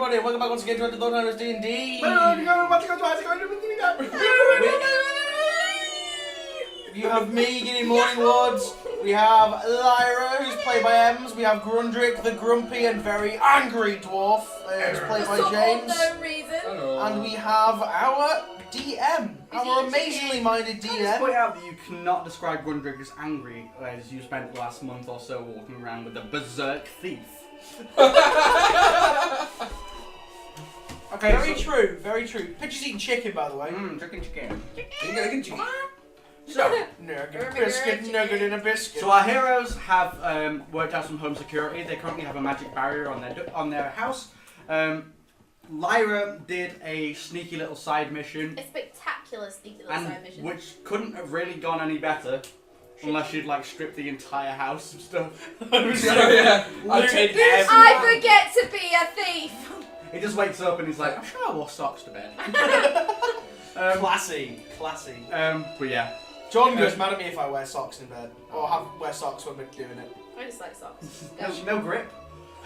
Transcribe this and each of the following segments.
everybody, welcome back once again to Thought Time D&D. You have me, Giddy Morningwoods. We have Lyra, who's played by Ems. We have Grundrick, the grumpy and very angry dwarf, who's played by James. For no reason. And we have our DM, our amazingly minded Can I just DM. point out that you cannot describe Grundrick as angry, as you spent the last month or so walking around with a berserk thief. Okay, Very true, very true. Picture's eating chicken, by the way. Chicken. So, nugget biscuit, nugget in a biscuit. So our heroes have worked out some home security. They currently have a magic barrier on their house. Lyra did a sneaky little side mission, A spectacular sneaky little side mission. which couldn't have really gone any better unless she'd like stripped the entire house of stuff. Yeah, I've taken everything. I forget to be a thief! He just wakes up and he's like, I'm sure I wore socks to bed. Classy, classy. But yeah. John goes mad at me if I wear socks in bed, or wear socks when we're doing it. I just like socks. No grip.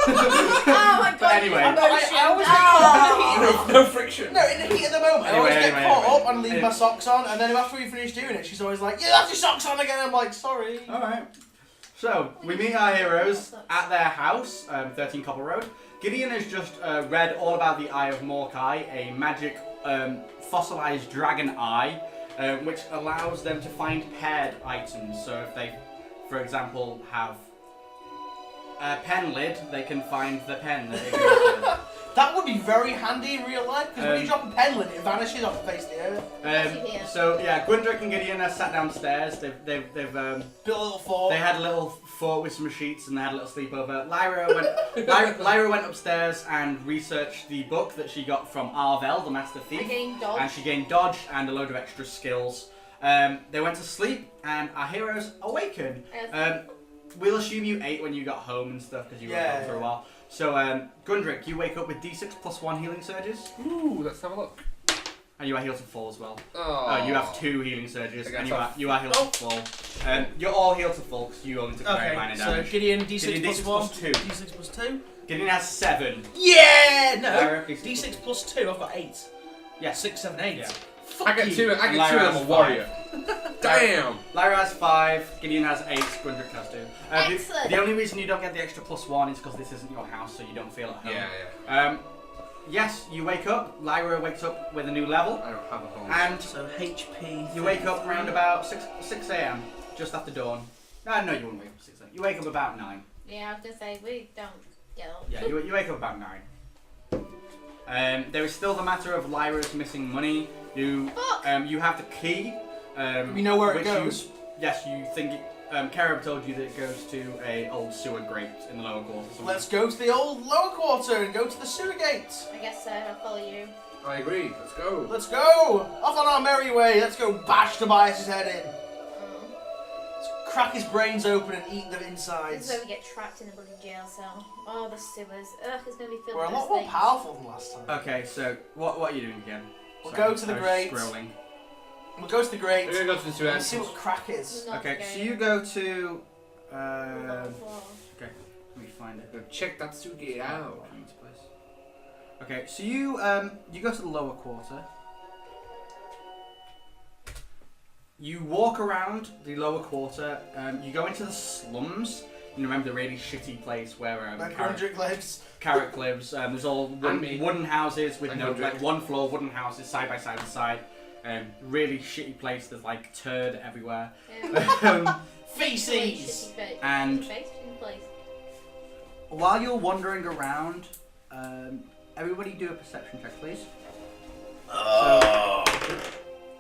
Oh my god, But anyway. I always get caught in the heat. No friction. No, in the heat of the moment, I always get Anyway. caught up and leave my socks on, and then after we finish doing it, she's always like, "Yeah, have your socks on again." I'm like, "Sorry." Alright. So, we meet our heroes at their house, 13 Copper Road. Gideon has just read all about the Eye of Morkai, a magic fossilized dragon eye, which allows them to find paired items. So if they, for example, have a pen lid, they can find the pen that they go to. That would be very handy in real life, because when you drop a pen lid, it vanishes off the face of the earth. So yeah, Gundrick and Gideon are sat downstairs. They've Built a little fort. They had a little fort with some sheets and they had a little sleepover. Lyra went upstairs and researched the book that she got from Arvel, the Master Thief. I gained dodge. And she gained dodge and a load of extra skills. They went to sleep and our heroes awaken. We'll assume you ate when you got home and stuff because you were home for a while. So Gundrick, you wake up with D6 plus 1 healing surges. Ooh, let's have a look. And you are healed to full as well. Oh, you have 2 healing surges, Okay, and so- you are healed to full. You're all healed to full because you only took very minor so damage. Gideon, D6 Gideon, plus D6 1, plus 2. D6 plus 2. Gideon has 7. Yeah! No! Lyra, D6 plus 2, I've got 8. Yeah. 6, 7, 8. Yeah. Fuck I get you. 2. I get Lyra 2 has as a warrior. Damn. Lyra has 5, Gideon has 8, Gundrick has 2. Excellent. The only reason you don't get the extra plus 1 is because this isn't your house, so you don't feel at home. Yeah. Yes, you wake up. Lyra wakes up with a new level. I don't have a home. And So HP. you wake up around about 6 a.m. just after dawn. No, you wouldn't wake up at 6 a.m. You wake up about 9. Yeah, I was gonna say, we don't get up. Yeah, you wake up about 9. There is still the matter of Lyra's missing money. You have the key. We know where it which goes. Yes, you think it, Carib told you that it goes to a old sewer grate in the lower quarter. Let's go to the old lower quarter and go to the sewer gate. I guess so, I'll follow you. I agree. Let's go. Let's go! Off on our merry way. Let's go bash Tobias's head in. Let's crack his brains open and eat the This insides. is where we get trapped in a bloody jail cell. Oh, the sewers. Ugh, it's gonna be filled We're a with lot more things. powerful than last time. Okay, so what are you doing again? We'll Sorry, go to the I was grate. Scrolling. We'll go to the grate We're gonna go to the sewer and see entrance. what crack is. Not Okay, going. so you go to. Oh, Okay, let me find it. Go check that sewer gate out. Okay, so you go to the lower quarter. You walk around the lower quarter. You go into the slums. You remember the really shitty place where Where Carrick Grundrick lives. lives. There's all me. wooden houses with And no Grundrick. like one floor wooden houses side by side. Really shitty place. There's like turd everywhere. Yeah. Feces! And- Shitty place. While you're wandering around, everybody do a perception check, please.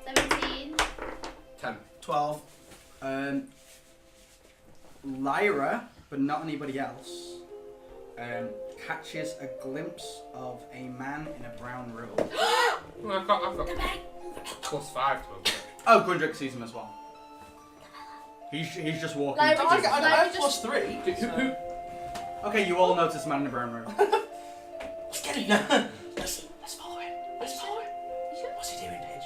17. 10. 12. Lyra, but not anybody else, catches a glimpse of a man in a brown robe. Well, I've got plus 5 to him. Oh, Gundrick sees him as well. He's just walking. Lyra, I have just- plus 3. Who? Okay, you all notice a man in a brown robe. Let's get him. Let's follow him. Let's follow him. What's he doing, Paige?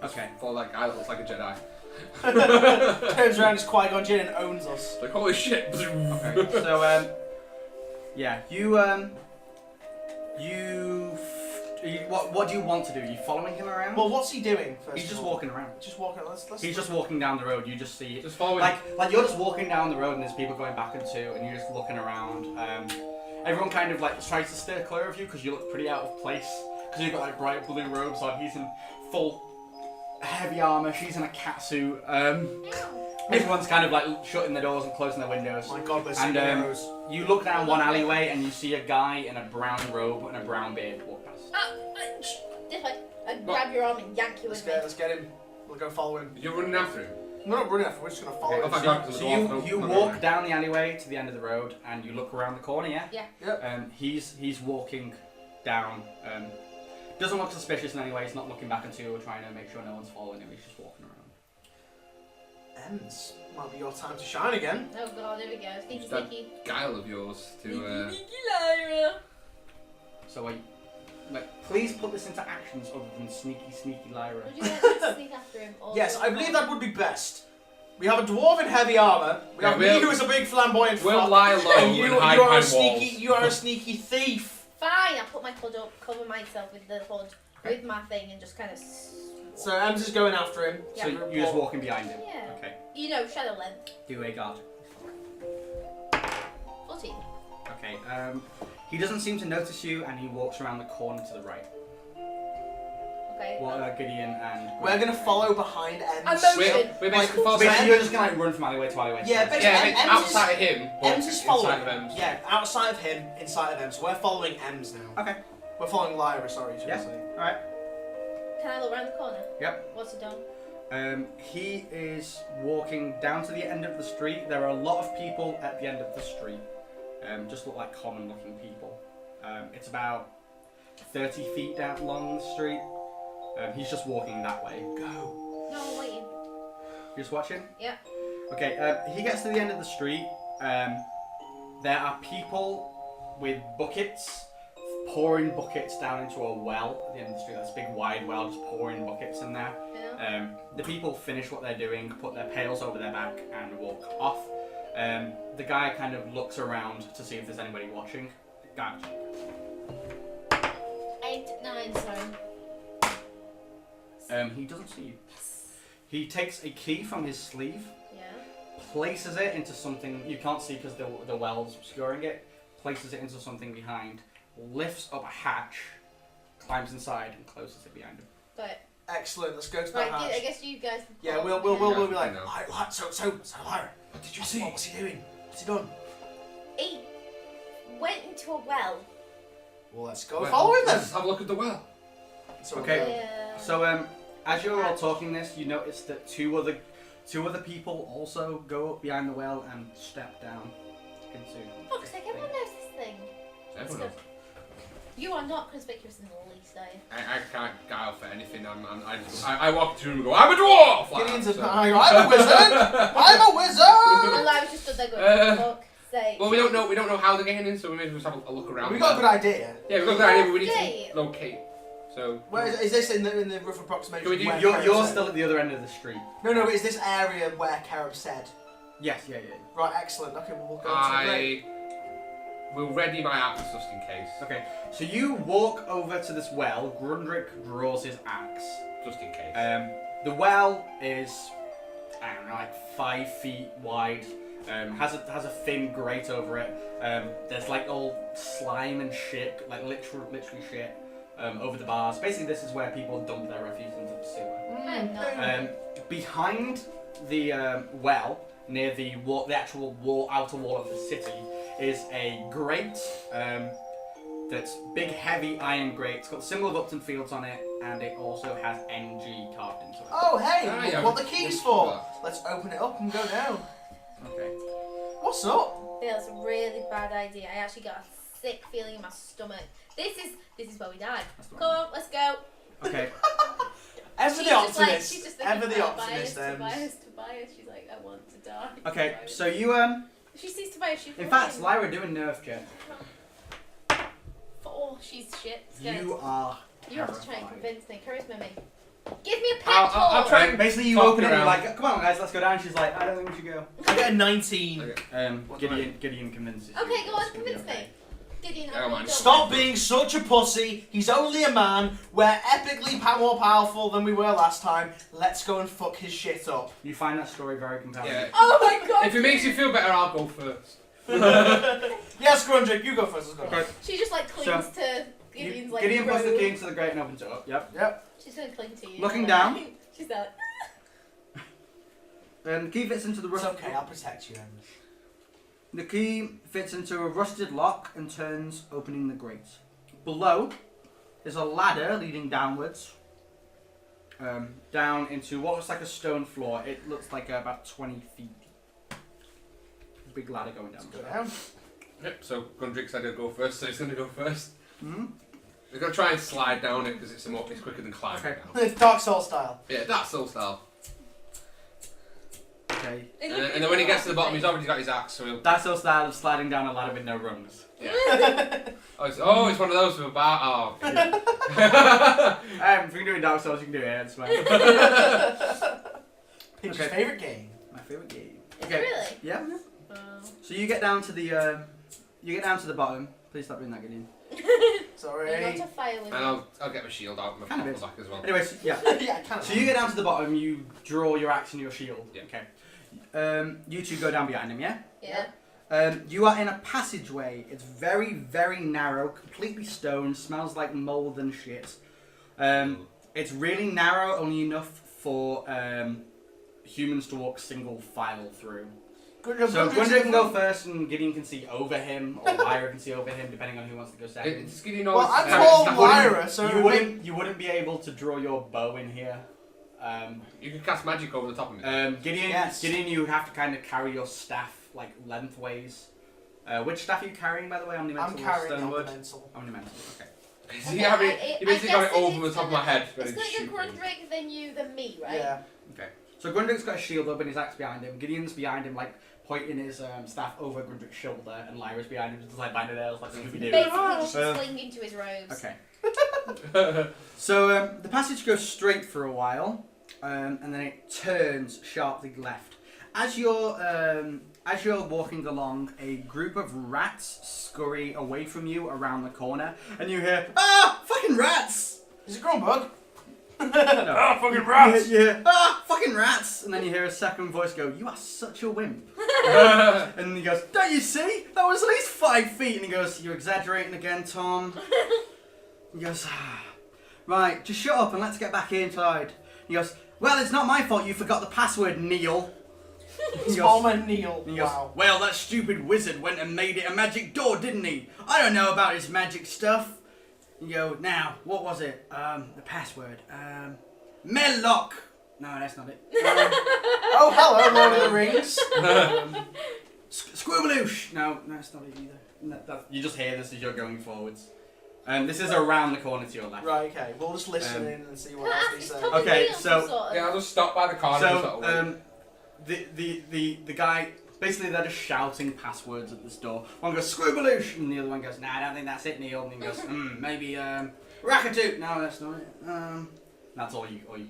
Okay. For that guy that looks like a Jedi. Turns around as Qui-Gon Jinn and owns us. Like, holy shit. Okay. So yeah, you What do you want to do? Are you following him around? Well, what's he doing? First He's just of all? walking around. Just walking. He's just walking down the road. You just see Just following. like you're just walking down the road and there's people going back and two, and you're just looking around. Everyone kind of like tries to steer clear of you because you look pretty out of place because you've got like bright blue robes on. He's in full heavy armor. She's in a catsuit. Everyone's kind of like shutting their doors and closing their windows. My God, we're And superheroes. you look down one alleyway and you see a guy in a brown robe and a brown beard walk past. Just like, I grab your arm and yank you with me. Let's get him. We'll go follow him. You're running after him. We're not running after him, we're just going to follow Okay, him. I got So you walk down the alleyway to the end of the road and you look around the corner, yeah? Yeah. Yep. He's walking down. Doesn't look suspicious in any way. He's not looking back at you or trying to make sure no one's following him. He's just walking around. Ends. Might be your time to shine again. Oh God, here we go. Sneaky, It's that sneaky. guile of yours to. Sneaky Lyra. So please put this into actions other than sneaky Lyra. Would you like me to sneak after him? Or Yes, I believe that would be best. We have a dwarf in heavy armour. We have me, who is a big flamboyant We'll fuck. lie low And you and hide are a behind sneaky. walls. You are a sneaky thief. Fine, I put my hood up, cover myself with the hood, with my thing, and just kind of. So Ems is going after him. Yeah. So you're just walking behind him. Yeah. Okay. You know, shadow length. Do a guard. 14. Okay. He doesn't seem to notice you, and he walks around the corner to the right. Okay. What Gideon and We're gonna follow behind Ems. I'm We're basically So following. basically, you're just gonna like run from alleyway to alleyway. Yeah, basically. Yeah, Ems outside of him, but Ems is inside following. of Ems. Yeah, outside of him, inside of Ems. So we're following Ems now. Okay. We're following Lyra. Sorry, should I Yeah. say? All right. Can I look around the corner? Yep. What's he done? He is walking down to the end of the street. There are a lot of people at the end of the street. Just look like common-looking people. It's about 30 feet down along the street. He's just walking that way. Go. No, I'm waiting. You're just watching? Yeah. Okay, he gets to the end of the street. There are people with buckets, pouring buckets down into a well at the end of the street. That's a big wide well, just pouring buckets in there. Yeah. The people finish what they're doing, put their pails over their back, and walk off. The guy kind of looks around to see if there's anybody watching. Guy. 8, 9, sorry. He doesn't see you. He takes a key from his sleeve, Yeah. places it into something you can't see because the well's obscuring it, places it into something behind, lifts up a hatch, climbs inside, and closes it behind him. Got it. Excellent. Let's go to the Right, hatch. I guess you guys. Yeah, we'll be like, No. Lyra, so Lyra, what did you see? What's he doing? What's he done? He went into a well. Well, let's go Well, follow him then. Let's have a look at the well. So Okay. Yeah. So as you're all talking this, you notice that two other people also go up behind the well and step down into. Fuck's sake, everyone knows this thing. Everyone Let's knows. You are not conspicuous in the least, are you? I can't guile for anything. I walk into the room and go, I'm a dwarf! Gideon's a So- I'm a wizard! I'm a wizard! And I was just stood there going, fuck's sake. Well, we don't know how they're getting in, so we may as well just have a look around. We got a good idea. Yeah, we've got a good idea, but we need Okay. to locate. So. Where is this in the rough approximation? Can we do- where You're Kerem said? still at the other end of the street. No, but is this area where Kerem said? Yes, yeah. Right, excellent. Okay, we'll walk on to the great. I will ready my axe just in case. Okay, so you walk over to this well. Grundrick draws his axe. Just in case. The well is, I don't know, like 5 feet wide. Has a thin grate over it. There's like all slime and shit, like literally shit, over the bars. Basically, this is where people dump their refuse into the sewer. I'm not. Behind the well, near the actual outer wall of the city, is a grate that's big, heavy iron grate. It's got the symbol of Upton Fields on it, and it also has NG carved into it. Oh, hey! Ah, yeah, what the keys what's for? that? Let's open it up and go down. Okay. What's up? That's a really bad idea. I actually got a sick feeling in my stomach. This is where we died. That's the Come one. on, let's go. Okay. Ever She's the just like, optimist. she's just thinking Ever the about optimist, Tobias. She's like, I want to die. Okay. So you If she sees Tobias, she. in fact, Lyra, do a nerve check. For all she's shit. Scared. You are. You have to try and terrified. convince me. Charisma me. Give me a pep I'll talk. try and Basically, you talk open it and you're around. like, come on, guys, let's go down. She's like, I don't think we should go. I get a 19. Okay. What do I- Gideon convinces you. Okay, go on, it's gonna be convince me. Gideon, Oh, man. Stop being such a pussy. He's only a man. We're epically more powerful than we were last time. Let's go and fuck his shit up. You find that story very compelling. Yeah. Oh my god! If it makes you feel better, I'll go first. Yes, Grundrick, you go first. Let's go. Okay. She just like clings to Gideon's like. Gideon puts the robe. key into the grate and opens it up. Yep. She's gonna cling to you. Looking down. She's like. The key fits into the It's rust. okay, I'll protect you, Ems. The key fits into a rusted lock and turns, opening the grate. Below is a ladder leading downwards, down into what looks like a stone floor. It looks like about 20 feet. Big ladder going down. Go down. Yep, so Gundrick said he'll go first, so he's going to go first. Hmm. We're going to try and slide down it because it's quicker than climbing Okay. down. It's Dark Souls style. Yeah, that's soul style. Okay. And then when he gets to the bottom, he's already got his axe, so he'll... That's all style of sliding down a ladder with no rungs. Yeah. It's one of those with a bar... Oh, okay. If you can do it in Dark Souls, you can do it. It's fine. Pitch's Okay. favourite game. My favourite game. Is it really? Yeah. Oh. So you get down to the bottom. Please stop doing that, Gideon. Sorry. You're not a fire with And me. I'll get my shield out and my Kind of purple back as well. Anyways, yeah. Yeah, kind of. So you get down to the bottom. You draw your axe and your shield. Yeah. Okay. You two go down behind him. Yeah. Yeah. You are in a passageway. It's very, very narrow, completely stone, smells like mold and shit. It's really narrow, only enough for humans to walk single file through. So Gundrick can go first, and Gideon can see over him, or Lyra can see over him, depending on who wants to go second. It's Gideon Well, always... I'm tall Lyra, so You wouldn't be able to draw your bow in here. You can cast magic over the top of me. Gideon, Yes. Gideon, you have to kind of carry your staff like lengthways. Which staff are you carrying, by the way? Omnimental I'm or carrying Stonewood? Omnimental. Omnimental. Okay. You basically got it over the top of my head. It's ready to shoot quicker me. Grundrick than you than me, right? Yeah. Okay. So Grundrick's got a shield up and his axe behind him. Gideon's behind him, like pointing his staff over Grundrick's shoulder, and Lyra's behind him, just like binding nails, like Scooby-Doo. Basically just Um, clinging to his robes. Okay. So the passage goes straight for a while, and then it turns sharply left. As you're walking along, a group of rats scurry away from you around the corner, and you hear, "Ah, fucking rats!" Is it Grumbug? No. Ah, fucking rats! You hear, "Ah, fucking rats!" And then you hear a second voice go, "You are such a wimp." And he goes, "Don't you see? That was at least 5 feet." And he goes, "You're exaggerating again, Tom." He goes, "Right, just shut up and let's get back inside." He goes, "Well, it's not my fault you forgot the password, Neil." He Small goes, man Neil. he goes, Wow. "Well, that stupid wizard went and made it a magic door, didn't he? I don't know about his magic stuff." You go, "Now, what was it? The password. Mellock." No, that's not it. Oh, hello, Lord of the Rings. Squibbaloosh. No, that's not it either. No, you just hear this as you're going forwards. This is around the corner to your left. Right, okay. We'll just listen in and see what else they say. Okay, so- Yeah, I'll just stop by the car and just sort of So, the guy, basically they're just shouting passwords at this door. One goes, "Squibbaloosh," and the other one goes, "Nah, I don't think that's it, Neil." And he goes, "Maybe, Rackatoot." No, that's not it. That's all you can hear.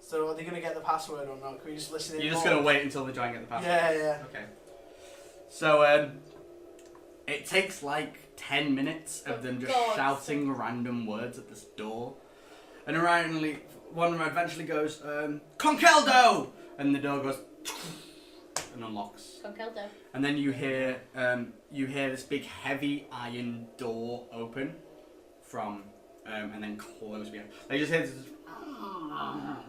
So are they going to get the password or not? Can we just listen in? You're just more? going to wait until they try and get the password? Yeah, yeah. Okay. So, it takes like 10 minutes of them just God. shouting random words at this door. And one eventually goes, "Conkeldo!" And the door goes and unlocks. Conkeldo. And then you hear this big heavy iron door open from and then close behind. They just hear this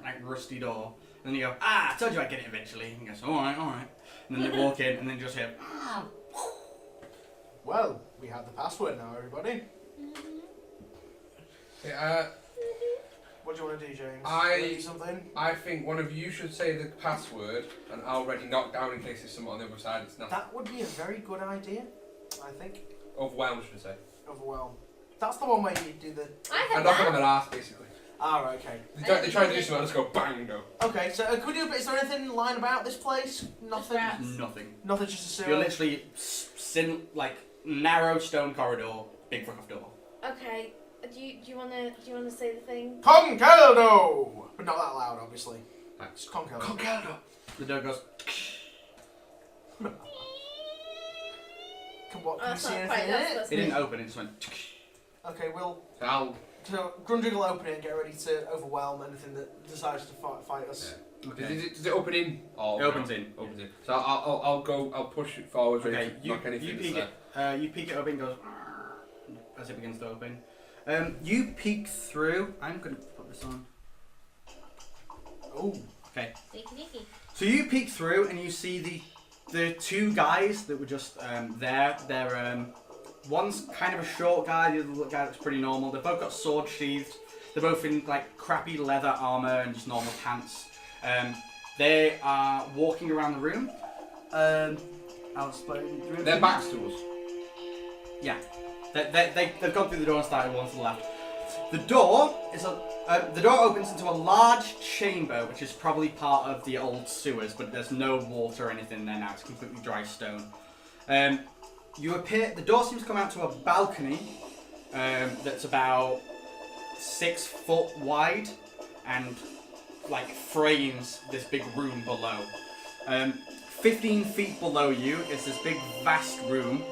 like rusty door. And then you go, "Ah, I told you I'd get it eventually." And he goes, alright. And then they walk in and then just hear, Well, we have the password now, everybody. Yeah, What do you want to do, James? I- Wanna do something? I think one of you should say the password, and I'll already knock down in case there's someone on the other side. It's not That would be a very good idea, I think. overwhelmed, should I say? Overwhelm. That's the one where you do the... I I had knock them on that. their ass, basically. Ah, right, okay. They try and do something, I just go bang, no. Okay, so could we do a bit... Is there anything lying about this place? Nothing? Rats. nothing. Nothing, just a sewer? You're literally narrow stone corridor, big fuck off door. Okay. Do you wanna say the thing? Conkeldo! But not that loud, obviously. Just Conkeldo. The door goes, What, can you That's see not anything quite, in it? that's It didn't open, it just went. Okay, we'll... So Grundrig will open it and get ready to overwhelm anything that decides to fight us. yeah. Okay. Does it open in? It opens in. Opens in. So I'll push it forward. Okay, to knock anything you that's peek it. You peek it open, goes as it begins to open. You peek through. I'm gonna put this on. Oh. Okay. Sneaky, sneaky. So you peek through and you see the two guys that were just there. They're one's kind of a short guy. The other guy looks pretty normal. They've both got sword sheathed. They're both in like crappy leather armor and just normal pants. They are walking around the room. I'll explain. Their backs to us. Yeah. They've gone through the door and started one to the left. The door is the door opens into a large chamber, which is probably part of the old sewers, but there's no water or anything there now. It's completely dry stone. The door seems to come out to a balcony that's about 6 foot wide and like frames this big room below. 15 feet below you is this big vast room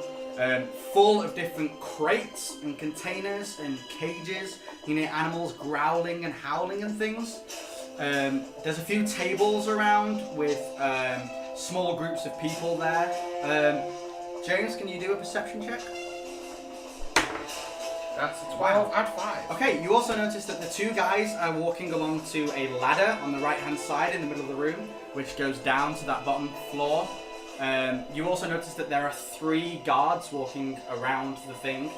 full of different crates and containers and cages. You know, animals growling and howling and things. There's a few tables around with small groups of people there. James, can you do a perception check? That's a 12. Add 5. Okay, you also notice that the two guys are walking along to a ladder on the right-hand side in the middle of the room, which goes down to that bottom floor. You also notice that there are 3 guards walking around the thing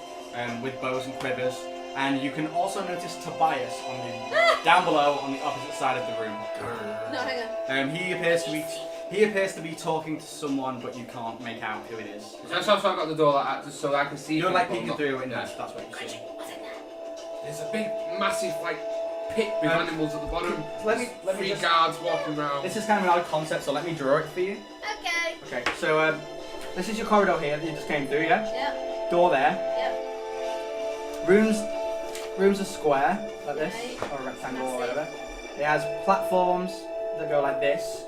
with bows and quivers. And you can also notice Tobias down below on the opposite side of the room. No, hang on. He appears to be talking to someone, but you can't make out who it is. So I've got the door like that, just so that I can see. You're like people, peeking through, and yeah. that's what you see. There's a big, massive, like pit with animals at the bottom. Let me 3 just- guards walking around. This is kind of an odd concept, so let me draw it for you. Okay. Okay, so this is your corridor here that you just came through, yeah? Yep. Door there. Yep. Rooms are square, like this, Right. or a rectangle or whatever. It has platforms that go like this,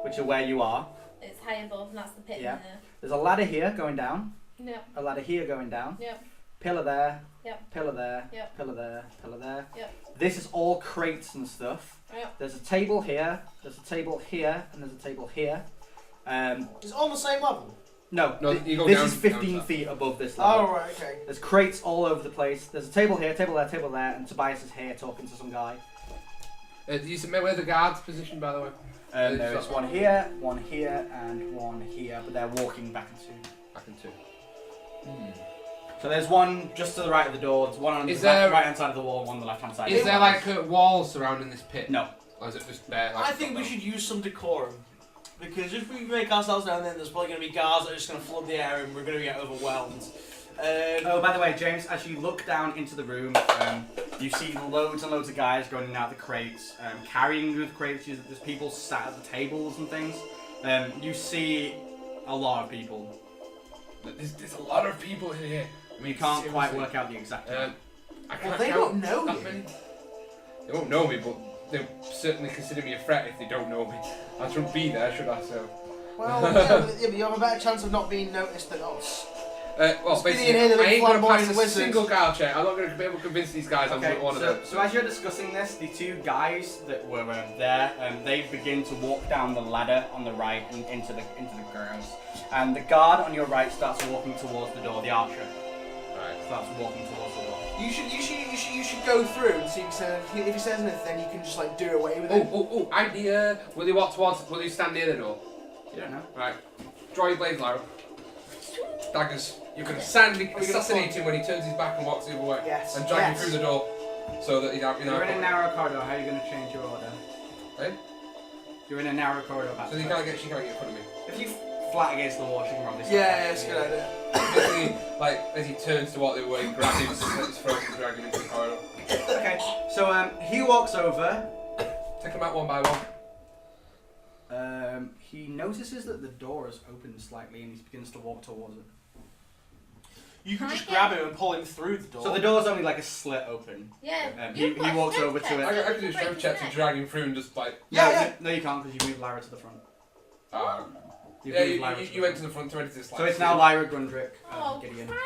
which are where you are. It's high above, and that's the pit Yeah. in there. There's a ladder here going down, Yep. a ladder here going down, Yep. pillar there, Yep. pillar there, Yep. pillar there, pillar there. Yep. This is all crates and stuff. Yep. There's a table here, there's a table here, and there's a table here. It's on the same level. No, No, you go this down- is 15 down feet above this level. Oh, right, okay. There's crates all over the place. There's a table here, table there, and Tobias is here talking to some guy. Do you submit where the guards positioned, by the way? There is one here, and one here, but they're walking back and two. Back in 2. So there's one just to the right of the door, there's one on the right hand side of the wall, one on the left hand side. Is there like walls surrounding this pit? No. Or is it just bare? Like, I think we should use some decorum. Because if we make ourselves known, then there's probably going to be guards that are just going to flood the area and we're going to get overwhelmed. Oh, by the way, James, as you look down into the room, you see loads and loads of guys going in and out of the crates, carrying the crates. There's people sat at the tables and things. You see a lot of people. There's a lot of people in here. I mean, You can't quite seriously. work out the exact amount. I Well, can't they count don't know that you. many. They won't know me, but they'll certainly consider me a threat if they don't know me. I shouldn't be there, should I? So. Well, yeah, but you have a better chance of not being noticed than us. Well, Speedy basically, in here, the I big ain't gonna flamboyant pass a wizard. single guard check. I'm not gonna be able to convince these guys I'm one of them. So as you're discussing this, the 2 guys that were there, they begin to walk down the ladder on the right and into the grounds, and the guard on your right starts walking towards the door. The archer starts walking towards the door. You should go through and see if he says anything, you can just like do away with it. Oh, idea. Will he walk towards? Will he stand near the door? You don't know. Right. Draw your blades, Lyra. Daggers. You can silently assassinate him when he turns his back and walks the other way. Yes. And drag him through the door, so that he's out. You're in a narrow corridor. How are you going to change your order? Eh? You're in a narrow corridor. So she can't get in front of me. If you flat against the wall, she can probably. Yeah, it's a good idea. Basically, like as he turns to walk the other way, grab him, slit his throat, and drag him into the corridor. Okay. So he walks over. Take them out one by one. He notices that the door is open slightly, and he begins to walk towards it. You can just grab him and pull him through the door. So the door's only like a slit open. Yeah. He walks over to it. I can do a strength check to drag him through and just like. Yeah. No, you can't because you moved Lara to the front. Yeah, you went to the front to enter this. So it's now Lyra, Grundrick, Oh, Gideon. crap.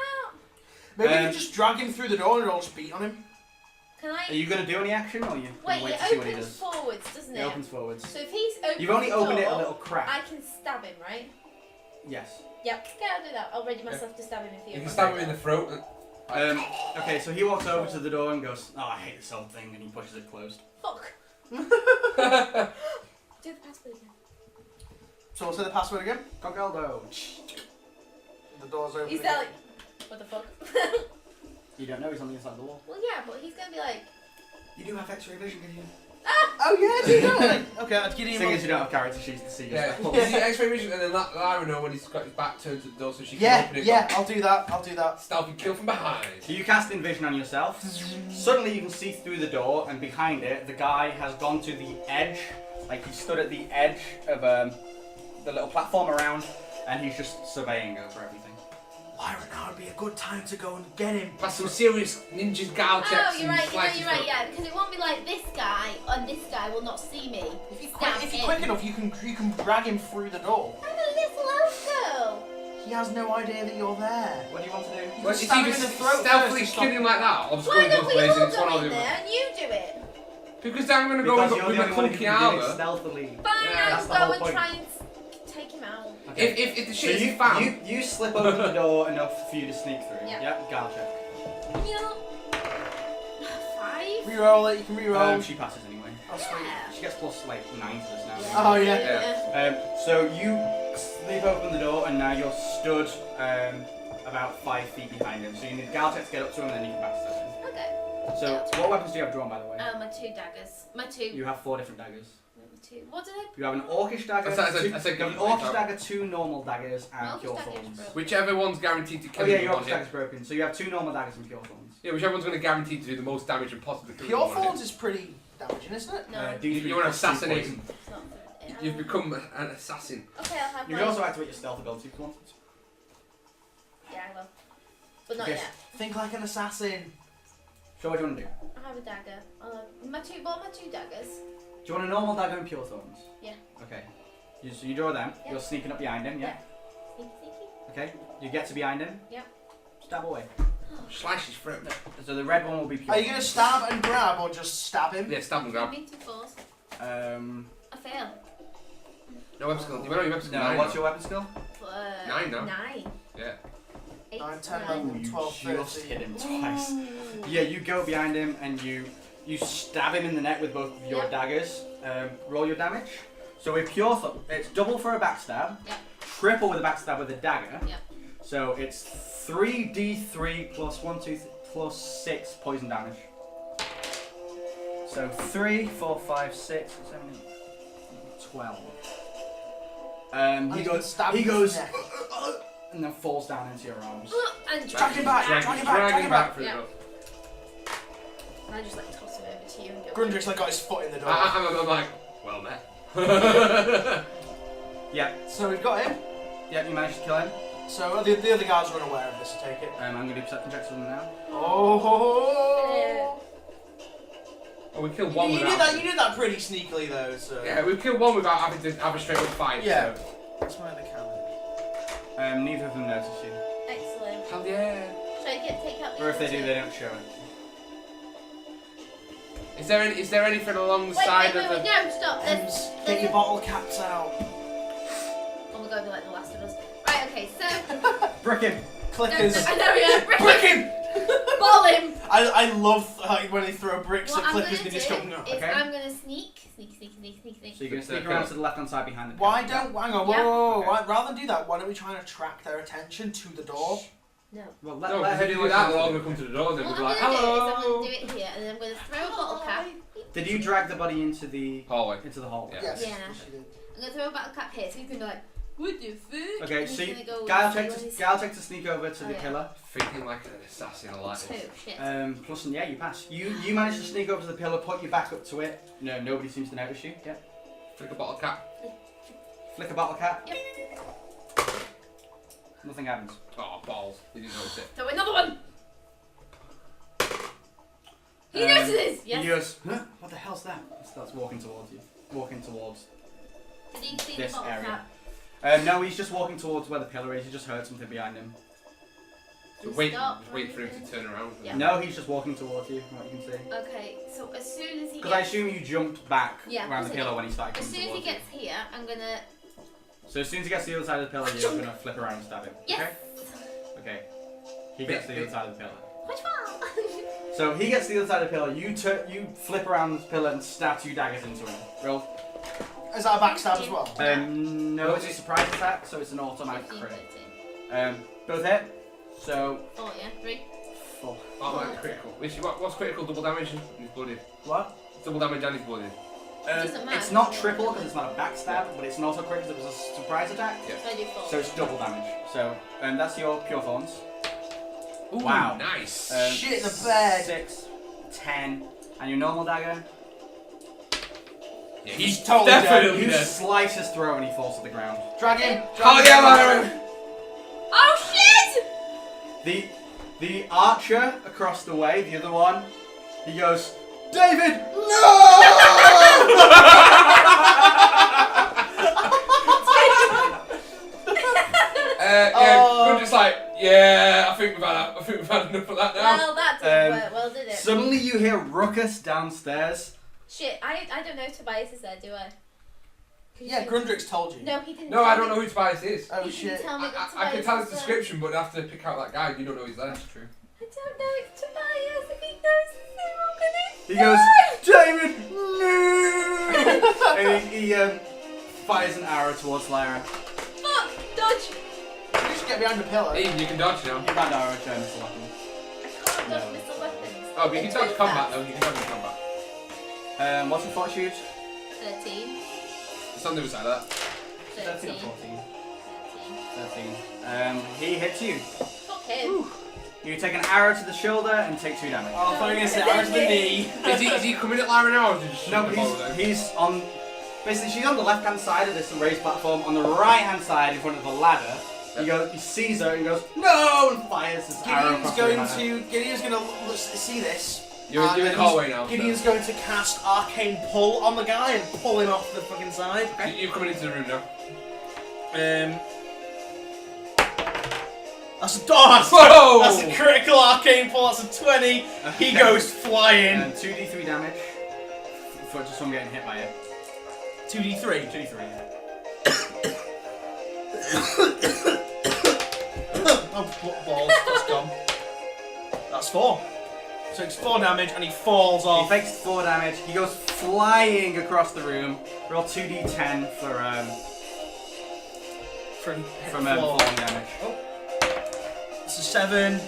Maybe you can just drag him through the door and it'll just beat on him. Can I? Are you going to do any action, or are you Wait, going to wait it to see what he opens does? forwards, doesn't It it? opens forwards. So if he's open You've only the opened it a door, little crack. I can stab him, right? Yes. Yep. Okay, I'll do that. I'll ready myself to stab him if You can stab him in the throat. Okay, so he walks over to the door and goes, "Oh, I hate this old thing," and he pushes it closed. Fuck. Do the password again. So we'll say the password again. Congaldo. The door's open. He's there like, what the fuck? You don't know he's on the inside of the wall. Well, yeah, but he's gonna be like, You do have X-ray vision, Gideon. Oh yeah, do you know? Okay, I'll give Thing is, you don't have character sheets to see Yeah, yourself. you need X-ray vision and then let Lyra know when he's got his back turned to the door so she can Yeah, open it. yeah, I'll do that. I'll do that. Stealthy kill from behind. So you cast Envision on yourself. Suddenly you can see through the door, and behind it, the guy has gone to the edge. Like he stood at the edge of the little platform around, and he's just surveying over everything. Lyra, now would be a good time to go and get him. Pass some serious ninja gal checks. oh, you're right, yeah, because it won't be like this guy, and this guy will not see me. If you're quick enough, you can drag him through the door. I'm a little elf girl. He has no idea that you're there. What do you want to do? You Well, can if stab you him in the just throat stealthily first to kill him like that, I'll just go Why in don't both we ways and all it's one go or in the there other. and you do it? Because I'm going to go Because with you're my the only one who clunky can do it armor. stealthily. Fine, Yeah, that's the I'll whole go and point. try and take him out. Okay. If the So shit is found, you slip over the door enough for you to sneak through. Yeah. Yep, gal check. You know, 5? Reroll it, you can reroll. She passes anyway. Oh, sweet. Yeah. She gets plus like 9 to this now. Oh, yeah. So you leave open the door, and now you're stood about 5 feet behind him. So you need gal check to get up to him, and then you can backstab him. Okay. So what weapons do you have drawn, by the way? My 2 daggers. My 2. You have 4 different daggers. 2. What do they? You have an orcish dagger. I said you have an orcish dagger, 2 normal daggers, and Orcish pure dagger is thorns. broken. whichever one's guaranteed to Oh kill yeah, you. your orcish dagger's broken. So you have 2 normal daggers and pure thorns. Yeah, whichever one's going to guarantee to do the most damage and possibly kill Pure you. Thorns is pretty damaging, isn't it? No. You're an assassination. It's not good. You've become an assassin. Okay, I'll have You my... can also activate your stealth ability if you want. Yeah, I will. But not Yes. yet. Think like an assassin. So what do you want to do? I have a dagger. I'll have my 2 daggers. Do you want a normal dagger and pure thorns? Yeah. Okay. So you draw them. Yeah. You're sneaking up behind him, yeah? Sneaky, sneaky. Okay. You get to behind him. Yep. Stab away. Slash his throat. So the red one will be pure. Are you going to stab and grab or just stab him? Yeah, stab and grab. Give me 2 4s. I I fail. No weapon skill. You know your weapon skill. No, what's your weapon skill? 9 now. 9. Yeah. 8, 9, 10, 9. 11, 12, You just 13. hit him twice. Ooh. Yeah, you go behind him and you stab him in the neck with both of your Yep. daggers. Roll your damage. So with pure thorn, it's double for a backstab, Yep. triple with a backstab with a dagger. Yep. So it's 3d3 plus 1, 2, plus 6 poison damage. So 3, 4, 5, 6, 7, 8, 12. And He you can goes, stab he his goes, neck. and then falls down into your arms. And Drag him back, drag him back, drag him back. through the Yeah. door. And I just like toss him over to you and go. Grundrick's like got his foot in the door. I'm like, well met. Yeah, So we've got him. yeah, you managed to kill him. So the other guards are unaware of this, I take it. I'm going to do perception checks on them now. Oh! Oh, we killed You, one you did without. that. You did that pretty sneakily though. So Yeah, we killed one without having to have a straight up fight. Yeah. So. that's why they can. Neither of them notice you. Excellent. Hell yeah. Should I take out the Or if they other do, two? they don't show it. Is there anything along the Wait, side wait, of wait, the? no, stop. Get your bottle caps out. Oh my god, be like the last of us. Right, okay, so. Brick him! Clickers. I know, yeah. Brick him! Ball him! I love when they throw bricks What at I'm clickers gonna and do they just go, no. is okay. I'm gonna sneak. So you're going to sneak around to the left hand side behind the Why pillar. don't, hang on, whoa, Yeah. whoa, whoa, Okay. why, rather than do that, why don't we try and attract their attention to the door? No. Well, No, let if her you do do what that, she they're all wants gonna to come to the door and they'll What be I'm like, gonna do is I'm hello. gonna do it here, and then I'm gonna throw a bottle cap. do. Did you drag the body into the Hallway. hallway? Yeah. Yes. Yeah. she did. I'm gonna throw a bottle cap here, so he's gonna be like, what the fuck? Okay, And so he's gonna go Guile sideways. check to sneak over to the yeah. pillar. Thinking like an assassin, I like 2, this. shit. Plus, yeah, you pass. You manage to sneak over to the pillar, put your back up to it. No, nobody seems to notice you. Yeah. Flick a bottle cap. Flick a bottle cap. Yep. Nothing happens. Oh, balls. You didn't notice it. Throw another one! He Um, notices! Yes. He goes, huh? What the hell's that? He starts walking towards you. Walking towards Did he see this the bottle area. cap? No, he's just walking towards where the pillar is. You just heard something behind him. So wait for him to turn around. Yeah. No, he's just walking towards you, from what you can see. Okay, so as soon as he Because I assume you jumped back Yeah, around the of course I pillar did. when he started As coming soon as he towards you. gets here, I'm gonna. So as soon as he gets to the other side of the pillar, you're going to flip around and stab him. Yes! Okay? Okay. He gets to the other side of the pillar. Which one? So he gets to the other side of the pillar, you flip around the pillar and stab 2 daggers into him. Roll. Is that a backstab as well? No, it's a surprise attack, so it's an automatic 15, crit. 13. Both hit. So 4, yeah? 3. 4. Oh, my critical. What's critical? Double damage and he's blooded. What? Double damage and he's blooded. Doesn't matter. It's not triple because it's not a backstab, but it's an auto crit because it was a surprise attack. Yeah. So I do 4. So it's double damage. So that's your pure thorns. Ooh, Wow. Nice. Shit the bed. 6, 10, and your normal dagger. Yeah, He's totally dead. definitely You dead. slice his throat and he falls to the ground. Drag him. Oh yeah, Lyra! Oh shit! The archer across the way, the other one, he goes, David, no! We're just like, yeah, I think we've had enough of that now. Well, that didn't work well, did it? Suddenly you hear ruckus downstairs. Shit, I don't know Tobias is there, do I? Yeah, Grundrick's told you. No, he didn't. No, I don't know who Tobias is. Oh He shit. didn't tell me that Tobias I can tell his is there. description, but I have to pick out that guy. You don't know he's there. That's true. I don't know it's Tobias. If he knows, then I'm gonna He goes, David, no! And he fires an arrow towards Lyra. Fuck! Dodge! You just get behind the pillar. Hey, you can dodge now. You can't arrow turn this weapon. I can't dodge missile weapons. Oh, but you can dodge combat though. You can dodge combat. What's your fortitude? 13. It's on the other side of that. 13 or 13. 14? 13. 13. He hits you. Fuck him. You take an arrow to the shoulder and take 2 damage. Oh, I thought you were going to say arrow to the knee. Is he coming at Lyra now, or is he just No, shooting but the ball there? he's on. Basically, she's on the left-hand side of this raised platform. On the right-hand side, in front of the ladder, he sees her and goes, "No!" and fires his arrow across the ladder. Gideon's going to see this. You're in the hallway now. Gideon's going to cast Arcane Pull on the guy and pull him off the fucking side. So you're coming into the room now. Whoa! That's a critical Arcane Pull. That's a 20. He goes flying. 2d3 damage for just from getting hit by it. 2d3. 2d3. Yeah. Oh, balls. That's gone. That's 4. So it's 4 damage and he falls He off. takes 4 damage. He goes flying across the room. Roll 2d10 From falling damage. It's a 7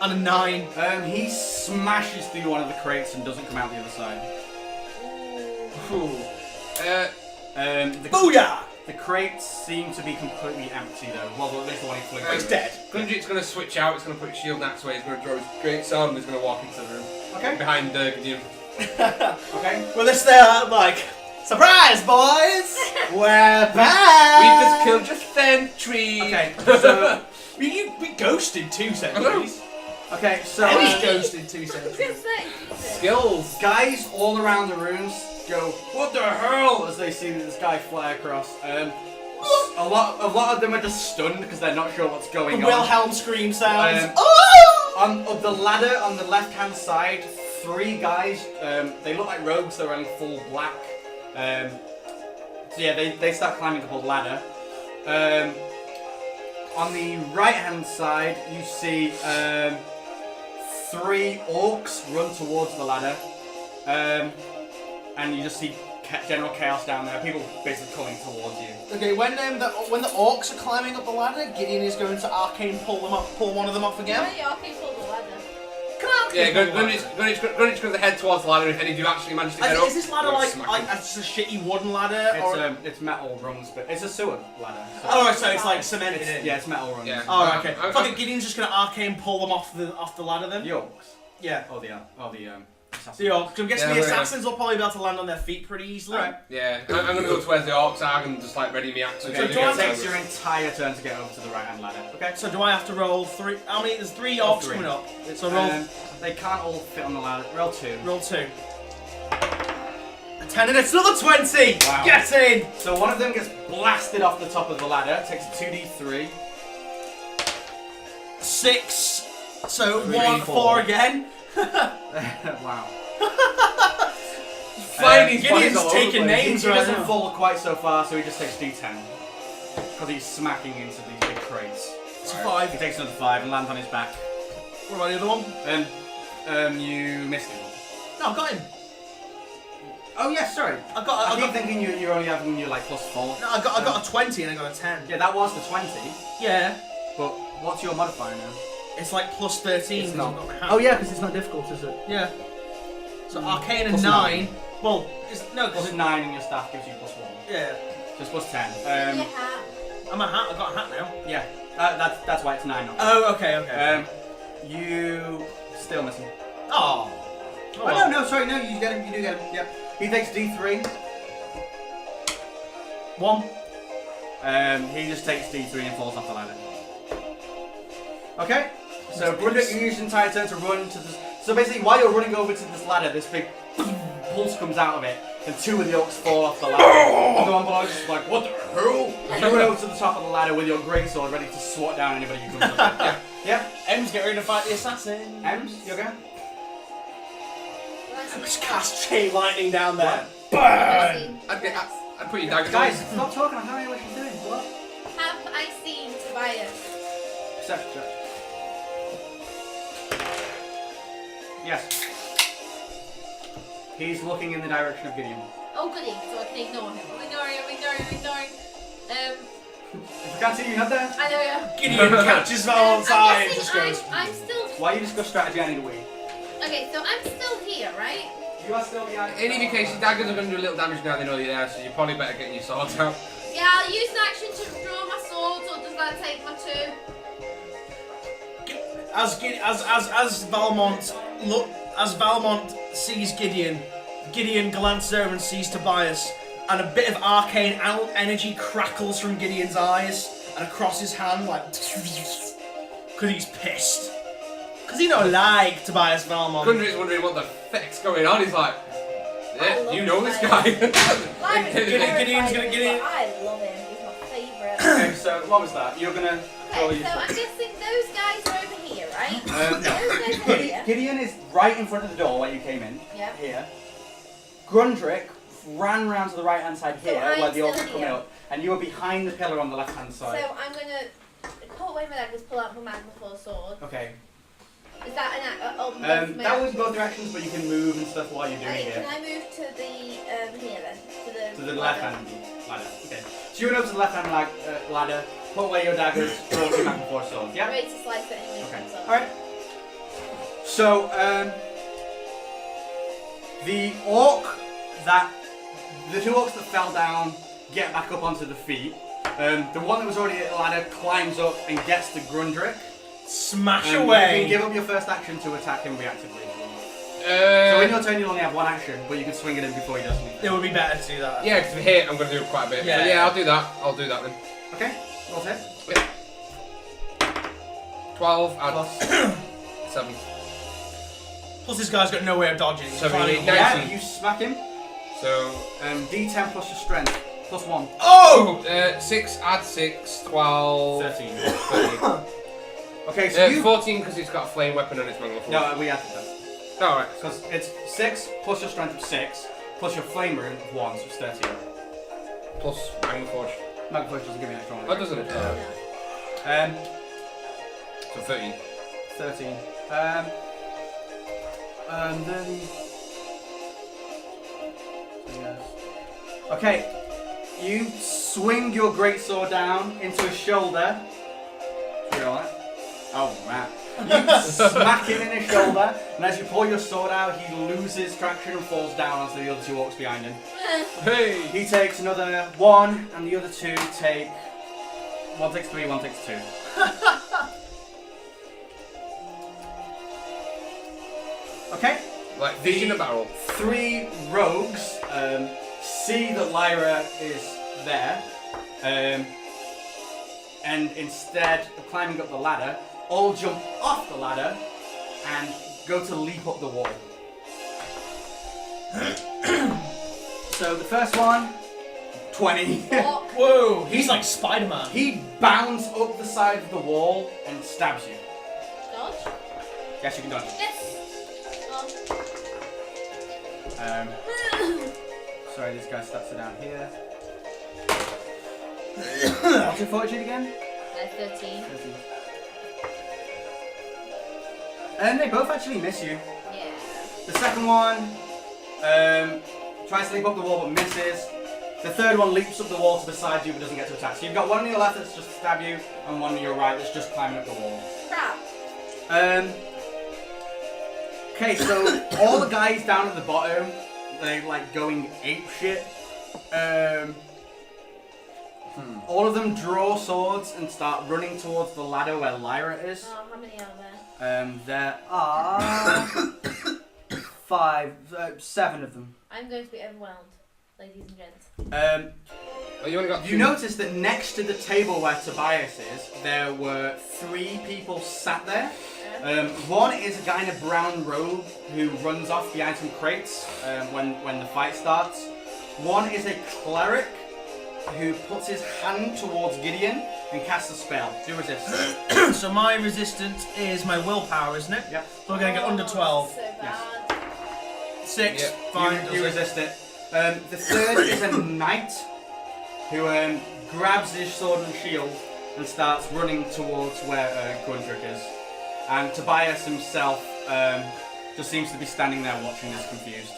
and a 9. He smashes through one of the crates and doesn't come out the other side. Booyah! The crates seem to be completely empty though. Well, at least the one he flew It's through. dead. Gundrik's going to switch out. It's going to put his shield next way. He's going to draw his great sword and he's going to walk into the room. Okay. Behind Gideon. Okay. Well, this there, like, surprise, boys! We're back! We just killed your sentry. Okay. So. We ghosted 2 centuries. Okay. So. Eddie's ghosted 2 I was centuries. gonna say. Skills. Guys all around the rooms go, "What the hell?" as they see this guy fly across. A lot of them are just stunned because they're not sure what's going The on. Wilhelm scream sounds. On the ladder on the left-hand side, 3 guys. They look like rogues. They're wearing full black. So yeah, they start climbing up a ladder. On the right-hand side, you see 3 orcs run towards the ladder, and you just see general chaos down there. People basically coming towards you. Okay, when the orcs are climbing up the ladder, Gideon is going to arcane pull one of them off again. Why are you arcane pull the ladder? Yeah, Gundrik's going to head towards the ladder if any of you actually manage to get up. Is this ladder we'll like smack a him. shitty wooden ladder? It's metal rungs, but it's a sewer ladder. So Oh, so it's like cemented in. yeah, it's metal rungs. Yeah. Oh, okay. I'm- Fucking Gideon's just gonna arcane pull them off the ladder then. The orcs. Yeah. Oh the assassins. So I'm guessing Yeah, the we're- assassins will probably be able to land on their feet pretty easily. Alright. Yeah, I'm going to go to where the orcs are and just like ready me axe. Okay, So it do I takes your entire turn to get over to the right-hand ladder. Okay. So do I have to roll 3? How many? There's 3 Roll orcs 3. coming up. So roll They can't all fit on the ladder. Roll 2. roll 2. 10 and it's another 20! Wow. Get in! So one of them gets blasted off the top of the ladder, takes 2d3. 6. So 3, 1, 4 again. Wow. Flying these bodies Gideon's all over the taking place. names He right doesn't now. fall quite so far, so he just takes d10. Because he's smacking into these big crates. It's Right. 5. He takes another 5 and lands on his back. What about the other one? You missed it. No, I've got him. Oh yes, sorry. I I got keep thinking you're only having your like +4. no, I got a 20 and I got a 10. Yeah, that was the 20. Yeah. But what's your modifier now? It's like plus 13. It's 'cause not. I've got my hat. Oh yeah, because it's not difficult, is it? Yeah. So arcane and Plus 9. 9. Well, it's no. Plus 9 and your staff gives you +1. Yeah. So it's +10. Your hat. I'm a hat. I've got a hat now. Yeah. That's why it's 9. Not Oh, okay, okay. You still missing. Oh. Oh no, sorry, no, you get him. You do get him. Yep. He takes d3. 1. He just takes d3 and falls off the ladder. Okay. So Brundrick, you use your entire turn to run to this. So basically, while you're running over to this ladder, this big pulse comes out of it, and 2 of the orcs fall off the ladder. And the one below is just like, what the hell? You run over to the top of the ladder with your greatsword, ready to swat down anybody who comes up. Yeah. Yeah. M's get ready to fight the assassin. Ems, you okay? Just cast chain lightning down there. Burn! I'd put your daggers Guys, on. stop talking. I don't know what she's doing. What? Have I seen Tobias? Perception check. Yes. He's looking in the direction of Gideon. Oh, goody, so I can ignore him. Ignore him. If you can't see you head there, I know, yeah. Gideon catches Val's eye and I'm just guessing goes. I'm still. why you discuss strategy, I need a wee. Okay, so I'm still here, right? You are still behind. In any case, your daggers are going to do a little damage now they know you're there, so you're probably better getting your swords out. Yeah, I'll use an action to draw my swords, or does that take my turn? As Valmont sees Gideon, Gideon glances over and sees Tobias, and a bit of arcane energy crackles from Gideon's eyes and across his hand, like, because he's pissed. Because he don't like Tobias Valmont. Gundry's wondering what the feck's going on. He's like, I yeah, love you know this Tobias. guy. Gideon's gonna get in. I love him. He's my favourite. Okay, so what was that? You're gonna roll Okay, your so I'm guessing those guys are over here, right? no. Those guys are here. Gideon is right in front of the door where you came in. Yep. Here. Grundrick ran round to the right hand side So here I'm where the orcs still are coming here. up, and you were behind the pillar on the left hand So side. I'm gonna pull away my daggers, pull out my Magma Force sword. Okay. Is that an That was both directions, but you can move and stuff while you're doing Okay, it. can I move to the here then? To the left hand ladder. Okay. So you went up to the left hand ladder, put away your daggers, draw 2 Magma Force swords. Yeah? Ready to slice it anyway. Okay. comes up. Alright. So, the two orcs that fell down get back up onto the feet. The one that was already at the ladder climbs up and gets to Grundrick. Smash You away. can give up your first action to attack him reactively. So in your turn you'll only have 1 action, but you can swing at him before he does anything. It would be better to do that. Yeah, because if you hit, I'm going to do quite a bit. Yeah. So yeah, I'll do that. I'll do that then. Okay, roll hit. 12 and Plus. 7. Plus this guy's got no way of dodging. So we Finally- need Yeah, 19. you smack him. So, D10 plus your strength. Plus 1. Oh! 6, add 6, 12, 13. 13. Okay, so you... 14 because it's got a flame weapon and it's Magma Force. No, we added that. Alright. Because it's 6 plus your strength of 6, plus your flame rune of 1, so it's 13. Plus Magma Forge. Magma Forge doesn't give you an extra one. Oh, doesn't it? So 13. 13. Then... Okay, you swing your greatsword down into his shoulder. You all right? Oh, man. You smack him in his shoulder, and as you pull your sword out, he loses traction and falls down onto the other 2 orcs behind him. Hey! He takes another 1, and the other 2 take... 1 takes 3, 1 takes 2. Okay? Like fish in a barrel. 3 rogues see that Lyra is there, and instead of climbing up the ladder, all jump off the ladder and go to leap up the wall. so the first one, 20. What? Whoa, he's like Spider-Man. He bounds up the side of the wall and stabs you. Dodge? Yes, you can dodge. Yes! Sorry, this guy stats are down here. What's your fortitude again? 13. 13. And they both actually miss you. Yeah. The second one tries to leap up the wall but misses. The third one leaps up the wall to beside you but doesn't get to attack. So you've got one on your left that's just stab you, and one on your right that's just climbing up the wall. Crap. Okay, so all the guys down at the bottom, they're like going ape shit. All of them draw swords and start running towards the ladder where Lyra is. Oh, how many are there? There are 7 of them. I'm going to be overwhelmed, ladies and gents. Oh, you only got You 2. notice that next to the table where Tobias is, there were 3 people sat there. One is a guy in a brown robe who runs off behind some crates when the fight starts. One is a cleric who puts his hand towards Gideon and casts a spell. Do resist. So my resistance is my willpower, isn't it? Yep. So we're gonna get under 12. So bad. 6. Yep. Fine. You resist it. The third is a knight who grabs his sword and shield and starts running towards where Gundrick is. And Tobias himself just seems to be standing there watching this confused.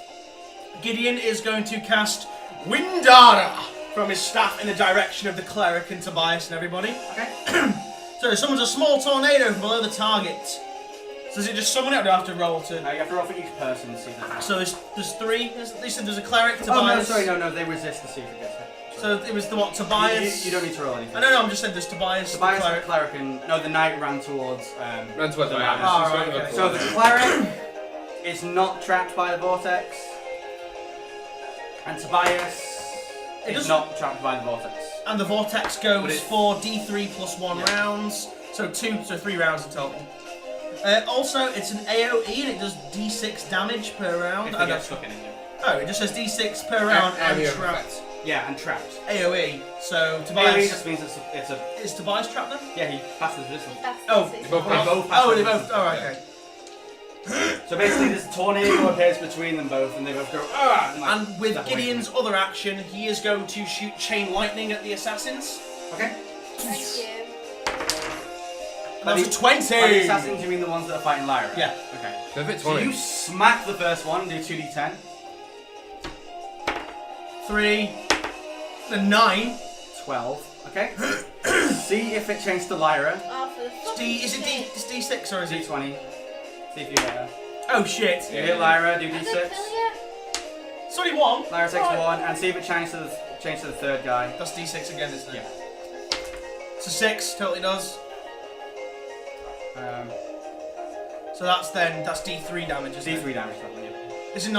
Gideon is going to cast Windara from his staff in the direction of the cleric and Tobias and everybody. Okay. So it summons a small tornado from below the target. So does it just summon it, or do I have to roll to? You have to roll for each person to see that. So there's 3. They said there's a cleric, Oh Tobias. no, sorry, no, they resist to see if it gets hit. So it was the what? Tobias. You don't need to roll anything. I don't know. I'm just saying there's Tobias. Tobias, the the cleric, and no, the knight ran towards. Run towards the the ladder. Oh, right, okay. So the cleric is not trapped by the vortex, and Tobias is not trapped by the vortex. And the vortex goes for D3 plus 1 rounds, so 3 rounds in total. Also, it's an AOE and it does D6 damage per round. If they get stuck in it. Oh, it just says D6 per round and Area trapped. effect. Yeah, and trapped. AOE. So AOE Tobias. just means it's a. Is Tobias trapped then? Yeah, he passes this one. Oh, That's both They both pass Oh, they this both. one. Oh, okay. So basically, this tornado appears between them both, and they both go ah. And with step away Gideon's from other action, he is going to shoot chain lightning at the assassins. it. Okay. Thank you. That was a 20. By the assassins, you mean the ones that are fighting Lyra? Yeah. Okay. So if it's So 20. you smack the first one, do 2d10. 3. The 9. 12. Okay. See if it changes to Lyra. Oh, for the fucking Is it shit. It's D6 or is it? D20. See if you hit her. Oh shit. You hit Lyra, do I don't D6. kill you. It's only 1. Lyra takes 1, and see if it changes to the third guy. That's D6 again, isn't it? Yeah. So 6 totally does. Um, So that's D3 damage, isn't D3 damage probably. Yeah. it? Is it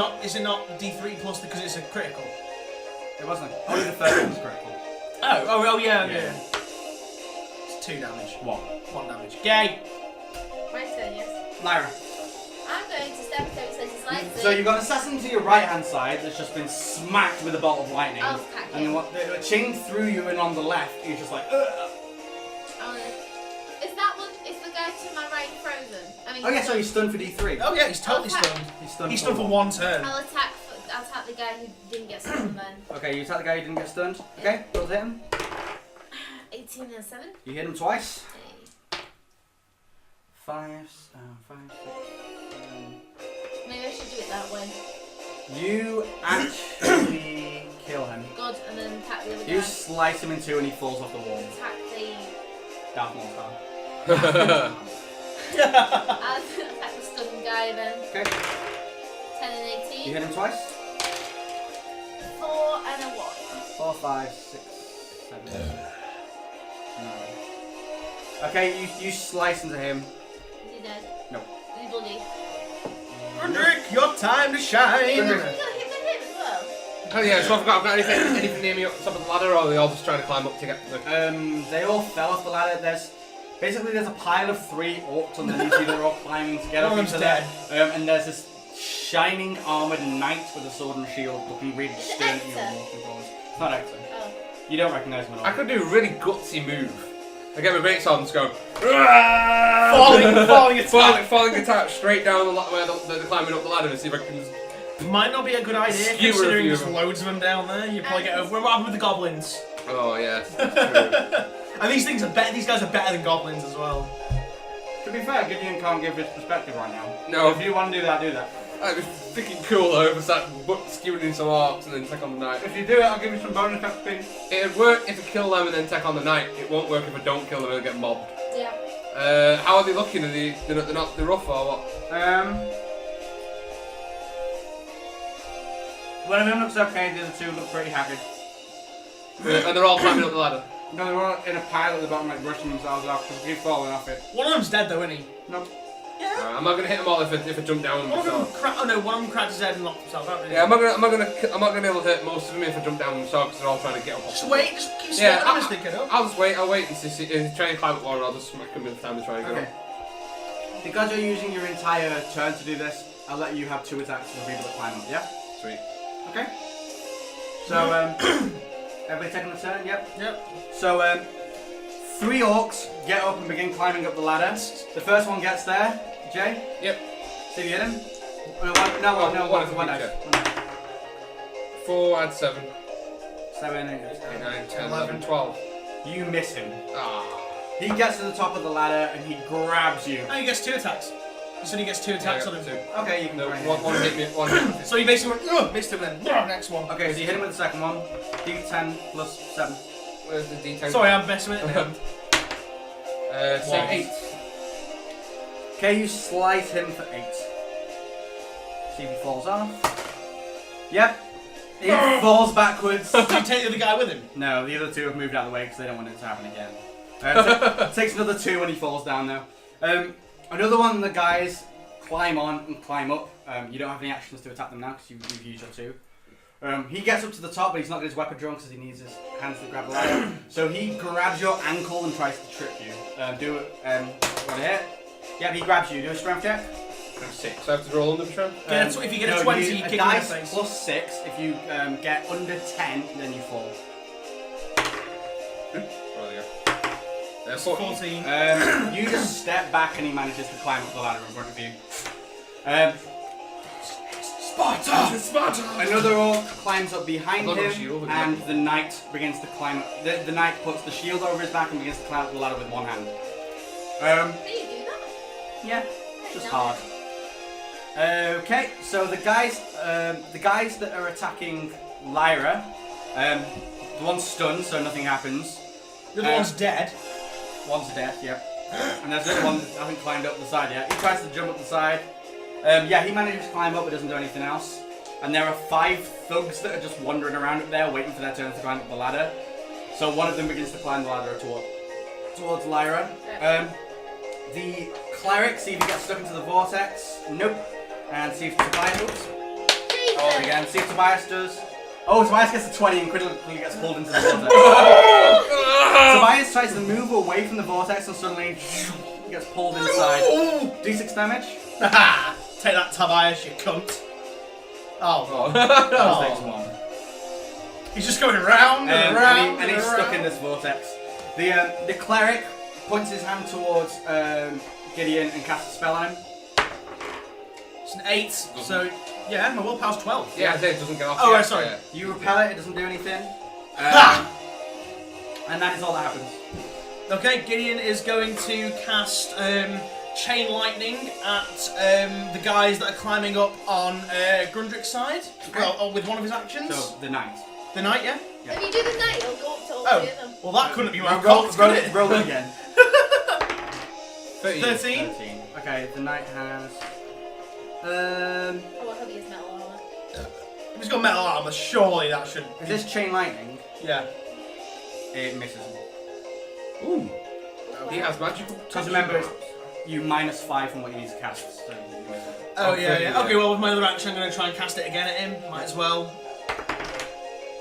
not D3 plus because it's a critical? It wasn't. Only the first one was critical. Oh yeah. Yeah. It's 2 damage. 1. damage. Gay. My turn, yes. Lyra. I'm going to step over so it's slightly. So you've got an assassin to your right hand side that's just been smacked with a bolt of lightning. I'll attack And him. what the chain through you, and on the left, you're just like, ugh. Is that one? Is the guy to my right frozen? I mean. Oh yeah, so he's stunned for D3. Oh yeah, he's totally Okay. stunned. He's He's stunned for 1 turn. I'll attack the guy who didn't get stunned then. Okay, you attack the guy who didn't get stunned. Okay, go hit him. 18 and 7. You hit him twice. Hey. 5, 6, 7. Maybe I should do it that way. You actually kill him. Good, and then attack the other guy. You slice him in 2 and he falls off the wall. Attack the. Darth Maul style. I'll attack the stunned guy then. Okay. 10 and 18. You hit him twice. 4 and a 1. 4, 5, 6, 7, 8, 9. Okay, you slice into him. Is he dead? No. Is he bloody? Roderick, your time to shine. You got hit with him as well. Oh yeah, so I've got anything near me up top of the ladder, or are they all just trying to climb up to get the... They all fell off the ladder. There's a pile of 3 orcs underneath you that are all climbing together. One of them's into dead. there. And there's this shining armored knight with a sword and shield, looking really Is it stern at you Hector? and walking forward. It's not Hector. Oh. You don't recognise him at all. I could do a really gutsy move. I get my greatsword and just go. Falling attack straight down the where they're climbing up the ladder and see if I can. Might not be a good idea Skewer a considering few there's of them. loads of them down there. You probably get over. What happened with the goblins? Oh yes, that's true. And these things are better. These guys are better than goblins as well. To be fair, Gideon can't give his perspective right now. No. If you want to do that, do that. That'd be freaking cool though if I start skewing in some arcs and then take on the knight. If you do it, I'll give you some bonus XP. It'd work if I kill them and then take on the knight. It won't work if I don't kill them and get mobbed. Yeah. How are they looking? Are they're not rough or what? One of them looks okay, the other two look pretty haggard. And they're all climbing up the ladder. No, they're all in a pile at the bottom, like brushing themselves off because they keep falling off it. One of them's dead though, isn't he? No. Yeah. I'm not gonna hit them all if I jump down. One of them myself. oh no, one of them cracked his head and knocked himself out. Yeah, I'm not gonna be able to hit most of them if I jump down myself because they're all trying to get up. Just wait, just keep Yeah, spotting them as they get up. I'll just wait. I'll wait and see. Try and climb up one, and I'll just smack them in the time to try and get Okay. up. Because you're using your entire turn to do this, I'll let you have 2 attacks for people that climb up, yeah? Sweet. Okay. So, everybody taking a turn? Yep. Yep. So, 3 orcs get up and begin climbing up the ladder. The first one gets there. Jay? Yep. See if you hit him? One dice. 4 add 7. 7, 8, 9, 10, 11. 11, 12. You miss him. Ah. He gets to the top of the ladder and he grabs you. Oh, he gets 2 attacks. You said he gets 2 attacks on him. 2. Okay, you can No, try and one hit me. One hit me. So you basically went, ugh, missed him then. Next one. Okay, so you hit him with the second one. D10 plus 7. Where's the D10? Sorry, I'm messing with it. Say 8. Okay, you slice him for 8. See if he falls off. Yep. He falls backwards. Did you take the other guy with him? No, the other 2 have moved out of the way because they don't want it to happen again. Takes another 2 when he falls down though. Another one, the guys climb on and climb up. You don't have any actions to attack them now because you've used your 2. He gets up to the top, but he's not got his weapon drawn because he needs his hands to grab the ladder. So he grabs your ankle and tries to trip you. Do it. Want to hit? Yeah, he grabs you. Do a strength check. 6. So I have to roll under the trap? If you get a 20, you kick him in the dice face. plus 6. If you get under 10, then you fall. Oh, there you go. 14. 14. You just step back and he manages to climb up the ladder in front of you. Sparta! Another orc climbs up behind I've got no him, shield, and the knight begins to climb up. The knight puts the shield over his back and begins to climb up the ladder with one hand. Can you do that? Yeah, just hard. Okay, so the guys that are attacking Lyra, the one's stunned, so nothing happens. The other one's dead. One's dead, yep. And there's the other one that hasn't climbed up the side yet. He tries to jump up the side. Yeah, he manages to climb up but doesn't do anything else. And there are 5 thugs that are just wandering around up there waiting for their turn to climb up the ladder. So one of them begins to climb the ladder towards Lyra. The cleric, see if he gets stuck into the vortex. Nope. And see if Tobias does. Oh, again, see if Tobias does. Oh, Tobias gets a 20 and quickly gets pulled into the vortex. Tobias tries to move away from the vortex and suddenly he gets pulled inside. D6 damage. Take that, Tobias, you cunt. Oh. That takes 1. He's just going round and round and he's stuck in this vortex. The cleric points his hand towards Gideon and casts a spell on him. It's an 8, so yeah, my willpower's 12. Yeah, it doesn't get off. Oh, yet, right, sorry. yeah. You repel it, it doesn't do anything. And that is all that happens. Okay, Gideon is going to cast Chain Lightning at the guys that are climbing up on Grundrick's side. Okay. Well, with one of his actions. So, the knight. The knight, yeah? If you do the night, you'll go up to all 3 of them. Well, that couldn't be my Roll cocked, could it? it again. 13. 13. Okay, the knight has... Oh, what heavy is metal armor? If he's got metal armor, surely that should... Is this chain lightning? Yeah. It misses. Ooh. He has magical. Because remember, it's you -5 from what you need to cast. So you miss it. Oh, yeah, Okay, yeah. Okay, well, with my other action, I'm going to try and cast it again at him. Might as well.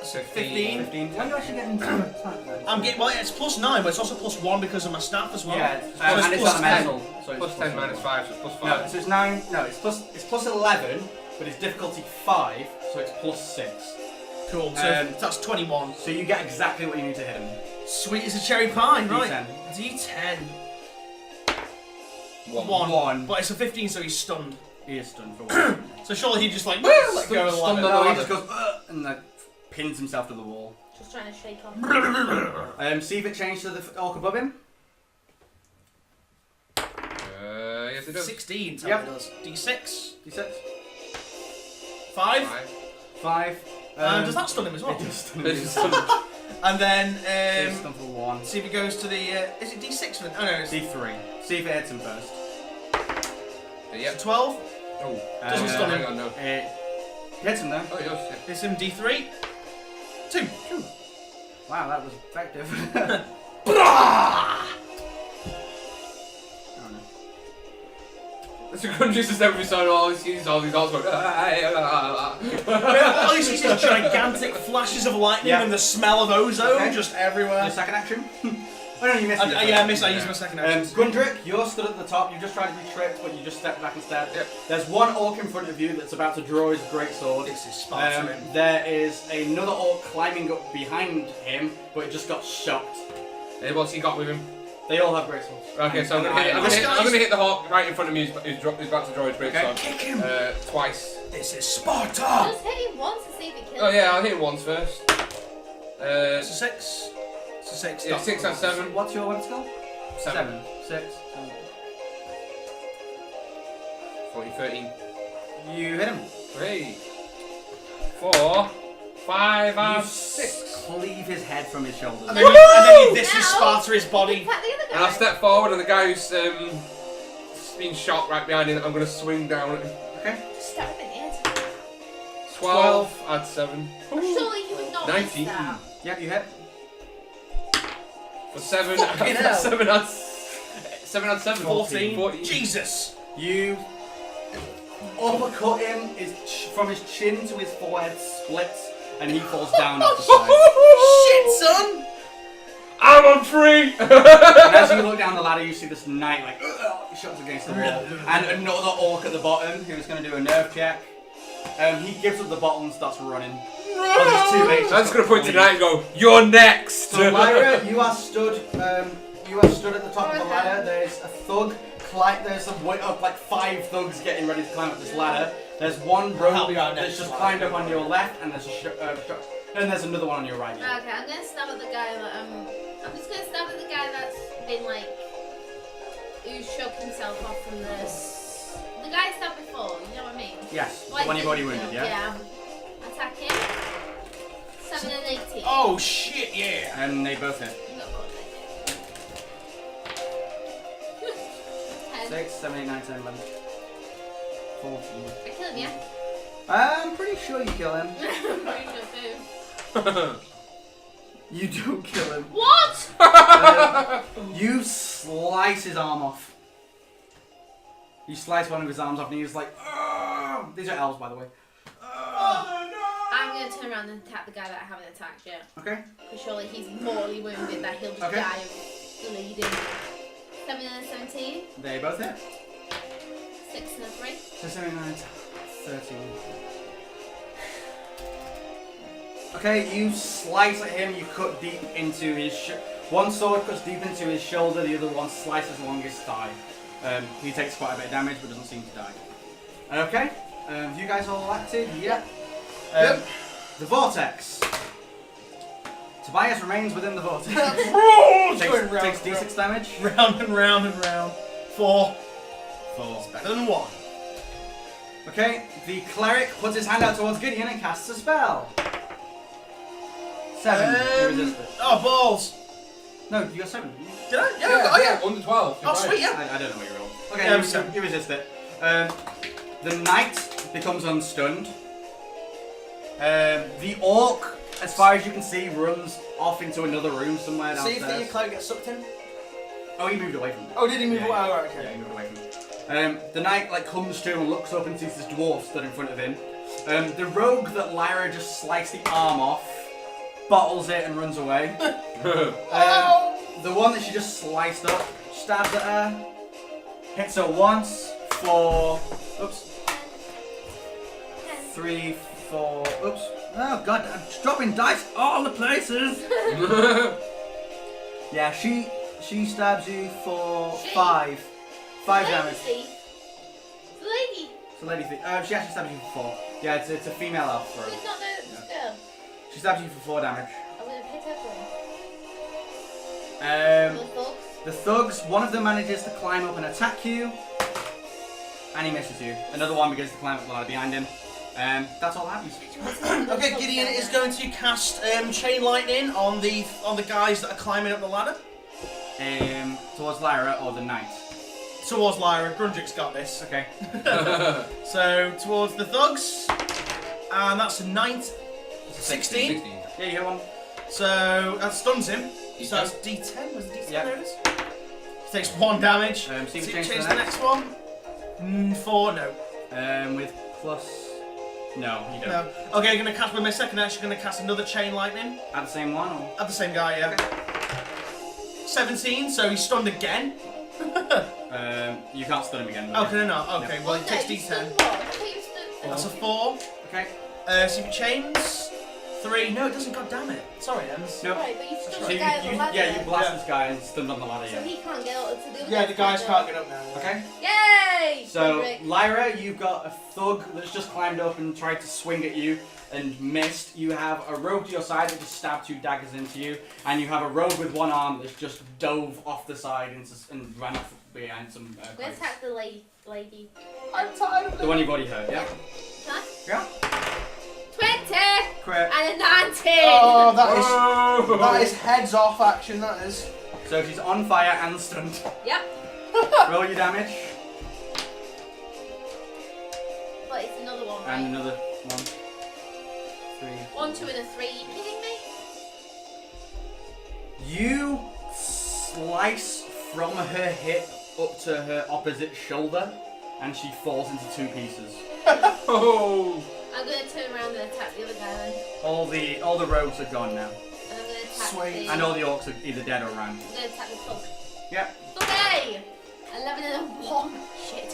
So 15. 15. When do you actually get into attack then? I'm getting... Well, it's +9, but it's also +1 because of my staff as well. Yeah, So it's and it's plus not 10. mental. So it's plus 10 minus 5, so it's plus 5. No, so it's 9. No, it's plus 11, but it's difficulty 5, so it's +6. Cool. So that's 21. So you get exactly what you need to hit him. Sweet as a cherry pie, right? D10. D10. 1. But it's a 15, so he's stunned. He is stunned for 1. So surely he just like let go and Stunned let No, it. he just goes and like pins himself to the wall. Just trying to shake off. See if it changed to the orc above him. Yes, it does. 16. Tell Yep. me it does. D6. D6. 5. 5. Does that stun him as well? It does stun It's him. just stunned. And then It's stun for 1. see if it goes to the. Is it D6 for the? Oh no, it's D3. See if it hits him first. Yep. 12. Oh. Doesn't stun him. Hang on, no. It hits him though. Oh, it does. Yeah. It's him D3. 2. Wow, that was effective. It's a country system every so all these dogs going. All you see is gigantic flashes of lightning Yeah. and the smell of ozone Okay. just everywhere. Your second action? Oh no, you missed it. Yeah, I missed. I used my second action. Gundrick, you're stood at the top. You just tried to be tricked, but you just stepped back instead. Yep. There's one orc in front of you that's about to draw his great sword. This is Sparta. There is another orc climbing up behind him, but it just got shocked. Hey, what's he got with him? They all have great swords. Okay, so I'm gonna hit the hawk right in front of me who's about to draw his great sword. Kick him. Twice. This is Sparta. Just hit him once to see if it kills Oh yeah, I'll hit him once first. It's a 6. It's a 6. Yeah, 6 and 7. What's your weapon skill? 7. 6. 14, 13. You hit him. 3, 4, 5, You and 6. cleave his head from his shoulders. And then this is Now- Sparta his body. Attack the other And I guy. step forward, and the guy who's been shot right behind him, I'm gonna swing down at him. Okay. Just stab him in the head. 12, add 7. Surely you would not 19. miss that. Yep, you hit. For 7, Fucking hell. 7 adds 7. 14. Jesus. You uppercut him, from his chin to his forehead splits, and he falls down off the side. Shit, son. I'm on 3! And as you look down the ladder, you see this knight like shots against the wall, and another orc at the bottom who's going to do a nerve check. He gives up the bottle and starts running. But there's 2 mates. I'm just gonna point to Knight and go, "You're next." So Lyra, you are stood at the top of the ladder. There's a thug. There's like 5 thugs getting ready to climb up this ladder. There's one help rogue you out that's next just slide. climbed up on your left, and there's and there's another one on your right. Okay, I'm gonna stab at the guy that I'm just gonna stab at the guy that's been like who shook himself off from this. The guy I stabbed before, you know what I mean? Yes, the Like, one you've already didn't wounded, kill. yeah? Attack him. 7 and 18. Oh shit, yeah. And they both hit. You got caught, didn't you? 6, 7, 8, 9, 10, 11, 14. I kill him, yeah? I'm pretty sure you kill him. Pretty sure too. You don't kill him. What? You slice his arm off. You slice one of his arms off, and he's like, "Ugh." These are elves, by the way. I'm gonna turn around and attack the guy that I haven't attacked yet. Okay. Because surely he's mortally wounded that he'll just Okay. die of bleeding. 7 and 17. They both hit. 6 and 3. So 7, 9, 13. Okay, you slice at him, you cut deep into his one sword cuts deep into his shoulder, the other one slices along his thigh. He takes quite a bit of damage but doesn't seem to die. Okay, have you guys all acted? Yeah. Yep. The vortex. Tobias remains within the vortex. takes D6 damage. Round and round and round. 4. 4. Better than 1. Okay, the cleric puts his hand out towards Gideon and casts a spell. 7. You resist it. Oh, balls. No, you got 7. Didn't you? Did I? Yeah, oh yeah. Under 12. Oh, sweet, yeah. I don't know what you rolled. Okay, Yeah, you, so- you resist it. The knight becomes unstunned. The orc, as far as you can see, runs off into another room somewhere See downstairs. if the cloud gets sucked in. Oh, he moved away from it. Oh, did he move Yeah, away? yeah. Oh, right, okay. Yeah, he moved away from it. The knight comes to and looks up and sees this dwarf stood in front of him. The rogue that Lyra just sliced the arm off, bottles it and runs away. The one that she just sliced up, stabs at her, hits her once for 3, 4. Oops. Oh god, I'm just dropping dice all the places. Yeah, she stabs you for 5. 5 damage. Lady. The lady. It's a lady thing. She actually stabs you for 4. Yeah, it's a female elf throw. Who's not the girl? She stabs you for 4 damage. I'm gonna hit her for Um, the thugs, one of them manages to climb up and attack you, and he misses you. Another one begins to climb up the ladder behind him. That's all that happens. Okay, Gideon is going to cast chain lightning on the guys that are climbing up the ladder. Towards Lyra or the knight. Towards Lyra. Grundrick's got this. Okay. So towards the thugs, and that's a 16. 16. Yeah, you hit one. So that stuns him. So that's D10. Was it D10? Yeah. There it is. He takes 1 damage. See if we So change change to the next one. 4. No. With plus. No, you don't. No. Okay, I'm gonna cast with my second action. Gonna cast another chain lightning At the same one, or? at the same guy. Yeah. 17. So he's stunned again. You can't stun him again. Though. Okay, no. Okay, well he takes you D10. stood what? I thought you stood- That's a 4. Okay. See if it chains. 3. No, it doesn't. God damn it. Sorry, Ems. No. Right, but you stood So the guy on the ladder. you blast this guy and stunned on the ladder, So yeah. he can't get up to the other Yeah, the guys ladder. can't get up now. Okay. Yay! So, Roderick. Lyra, you've got a thug that's just climbed up and tried to swing at you and missed. You have a rogue to your side that just stabbed 2 daggers into you, and you have a rogue with 1 arm that's just dove off the side and ran off behind some Let's crates. attack the lady. I'm tired of The one you've already heard, yeah? Huh? Yeah? 20 Crit. and a 19. Oh, Oh. that is heads off action. That is. So she's on fire and stunned. Yep. Roll your damage. But it's another one, right? And another 1, 3. 1, 2, and a 3. Are you kidding me? You slice from her hip up to her opposite shoulder, and she falls into 2 pieces. Oh. I'm gonna turn around and attack the other guy then. All the rogues are gone now, And I'm gonna attack Sweet. the... and all the orcs are either dead or around. I'm gonna attack the thug. Yep. Okay! 11 and a 1. Shit.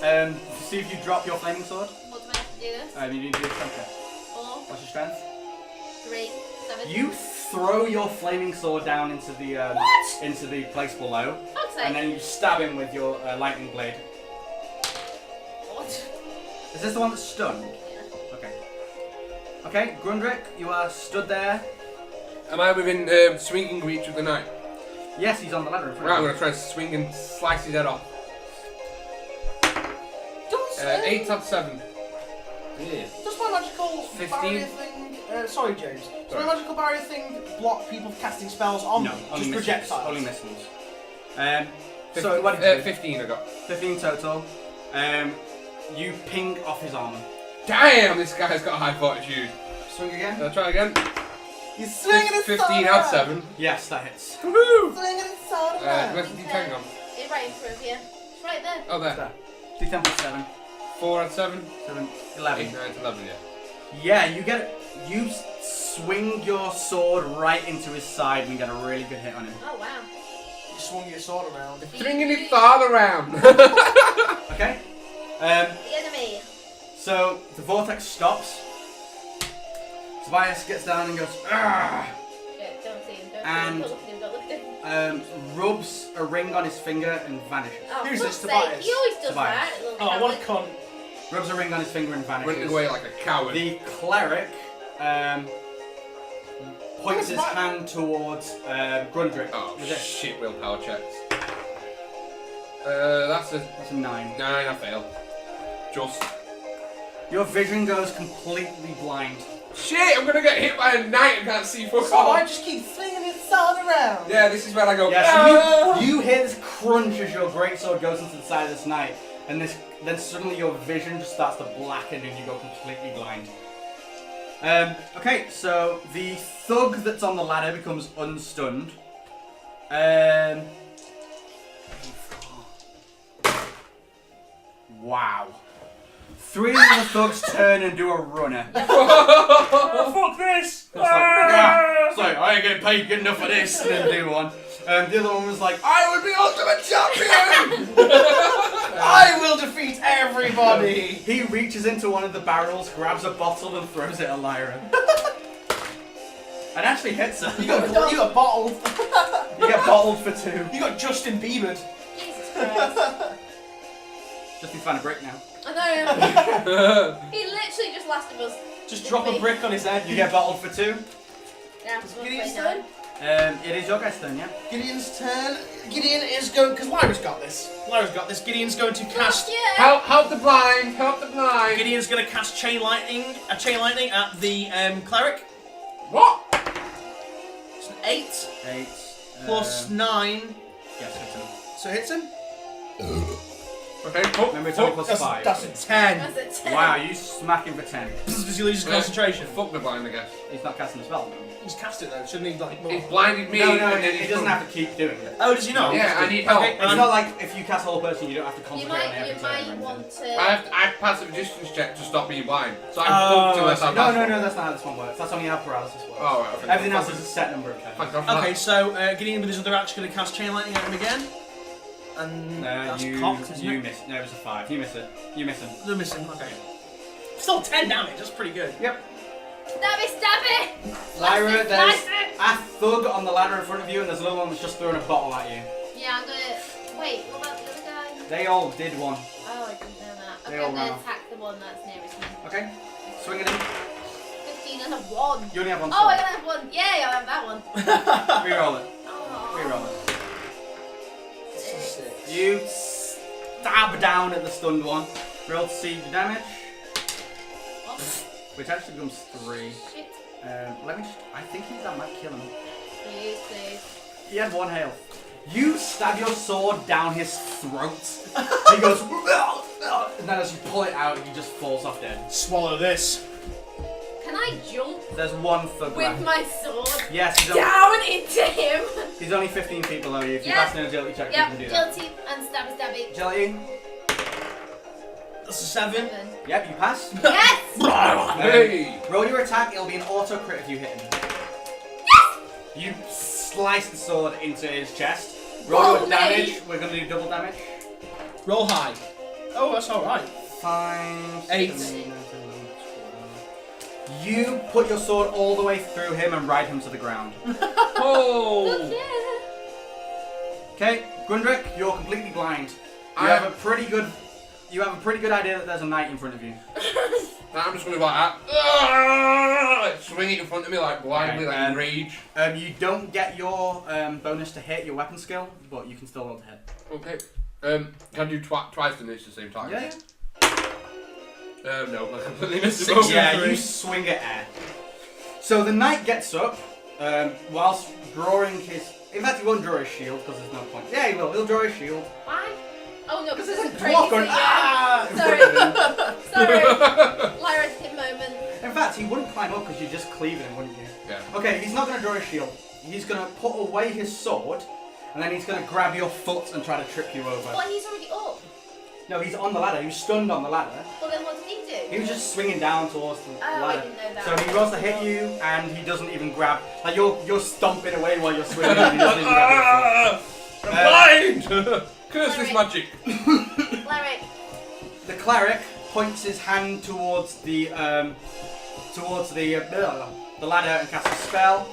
See if you drop your flaming sword. What do I have to do this? You need to do a strength check. 4, What's your strength? 3, 7. You throw your flaming sword down into the What? into the place below, Fuck's sake. and then you stab him with your lightning blade. What? Is this the one that's stunned? Yeah. Okay. Okay, Grundrick, you are stood there. Am I within swinging reach of the knight? Yes, he's on the ladder in front Right, I'm of you. gonna try and swing and slice his head off. Does 8 out of 7. Yeah. does my magical 15? barrier thing? Sorry, James. Does my magical barrier thing block people casting spells on No, me? only Just missiles. projectiles. Only missiles. So what did you do? 15 I got. 15 total. You ping off his armor. Damn, this guy's got a high fortitude. Swing again. Try again. He's swinging his 15 out of 7. Yes, that hits. Woohoo! Swinging his sword Where's the It's, D10 gone? It's right in front of you. It's right there. Oh, there. There. D10 plus 7. 4 out of 7. 7. 8, 11. 9 to 11, yeah. Yeah, you swing your sword right into his side and get a really good hit on him. Oh, wow. You swung your sword around. Swinging his father around. Okay. The enemy. So the vortex stops. Tobias gets down and goes, "Argh!" Yeah, don't see him. Don't And- see him. Don't look at him. Don't look at him. Rubs a ring on his finger and vanishes. Oh, Who's fuck's this, sake. Tobias? He always does Tobias. that. Little Oh, what a coward. cunt. Rubs a ring on his finger and vanishes. Running away like a coward. The cleric points his hand towards Grundrick. Oh, Is it? shit, willpower checks. That's a That's a 9. 9, I failed. Just. Your vision goes completely blind. Shit, I'm gonna get hit by a knight and can't see fuck So all. I just keep swinging his sword around. Yeah, this is where I go. Yeah, "Ah!" so you hear this crunch as your greatsword goes into the side of this knight, and then suddenly your vision just starts to blacken and you go completely blind. Okay, so the thug that's on the ladder becomes unstunned. Wow. 3 of the thugs turn and do a runner. Oh, fuck this! It's like, I ain't getting paid good enough for this, and then do one. The other one was like, I would be ultimate champion! I will defeat everybody! He reaches into one of the barrels, grabs a bottle, and throws it at Lyra. And actually hits her. You got bottled. You get bottled for 2. You got Justin Bieber. Jesus Christ. Just need to find a brick now. I know. He literally just Last of Us. Just drop a brick on his head. You get bottled for 2. Yeah, Gideon's turn? It is your guys' turn, yeah? Gideon's turn. Gideon is going, because Lyra's got this. Lyra's got this. Gideon's going to cast. Help the blind! Help the blind! Gideon's going to cast chain lightning at the cleric. What? It's an 8 8. plus 9. Yes, hits him. So hits him. Okay, cool. Remember, it's only plus That's 5. a 10. That's a 10. Wow, you smack him for 10. Does he lose his concentration? Fuck the blind, I guess. He's not casting a spell, no? He's cast it though. Shouldn't he like more? He's blinded me. No, and then he he's doesn't done. have to keep doing it. Oh, does he not? Yeah, I need help. Okay, It's not like if you cast a whole person, you don't have to You concentrate on every might turn. or want anything. to. I have to pass a resistance check to stop being blind. So I'm Oh, fucked unless I'm no, that's not how this one works. That's only how paralysis works. Oh, right, okay. Everything else is a set number of turns. Thank God for Okay, that. so Gideon with his other action going to cast chain lightning at him again. And that's cocked, isn't you it? miss. No, it was a 5. You miss it. You miss him. They're missing. Okay. Still 10 damage. That's pretty good. Yep. Stab it! Lyra, Slice there's it! a thug on the ladder in front of you, and there's another one that's just throwing a bottle at you. Yeah, I'm gonna. Wait, what about the other guy? They all did one. Oh, I didn't know that. They Okay, all I'm ran gonna off. attack the one that's nearest me. Okay. Swing at him. 15 and a 1. You only have one Oh, I sword. only have one. Yay, I have that one. Reroll it. Oh. Reroll it. 6. You stab down at the stunned one. Roll to see the damage, What? which actually becomes 3. Shit. Let me just. I think that might kill him. Please, please. He had 1 health. You stab your sword down his throat. He goes, and then as you pull it out, he just falls off dead. Swallow this. Can I jump There's 1 thug with left. my sword Yes, down into him? he's only 15 feet below you. If you Yeah. pass an agility check, you Yep, can do that. guilty and stabby. Agility? That's a 7. 7. Yep, you passed. Yes! Hey! Roll your attack, it'll be an auto crit if you hit him. You slice the sword into his chest. Roll Roll your me. damage, we're gonna do double damage. Roll high. Oh, that's alright. 5, 8. 7, 8, 9, 10, 11, 12. You put your sword all the way through him and ride him to the ground. Oh! Okay. Okay, Gundrick, you're completely blind. You I- have a pretty good idea that there's a knight in front of you. I'm just gonna go like that. Swing it in front of me like blindly, Okay, like rage. You don't get your bonus to hit your weapon skill, but you can still roll to hit. Okay. Can I do twice the niche at the same time? Yeah. No, I completely missed the 6, bonus. Yeah, 3. you swing at air. So the knight gets up, whilst drawing his. In fact, he won't draw his shield because there's no point. Yeah, he will. He'll draw his shield. Why? Oh no, because Because it's there's a a dwarf crazy. going, ah! in Sorry. front of him. Sorry. Lyra's hit moment. In fact, he wouldn't climb up because you're just cleaving him, wouldn't you? Yeah. Okay, he's not going to draw his shield. He's going to put away his sword, and then he's going to grab your foot and try to trip you over. But he's already up. No, he's on the ladder. He was stunned on the ladder. Well then what did he do? He was just swinging down towards the I ladder. didn't know that. So he rolls to hit you, and he doesn't even grab. Like you're stomping away while you're swinging, and he doesn't even grab I'm blind! Curse this magic. Cleric. the cleric points his hand towards the ladder and casts a spell.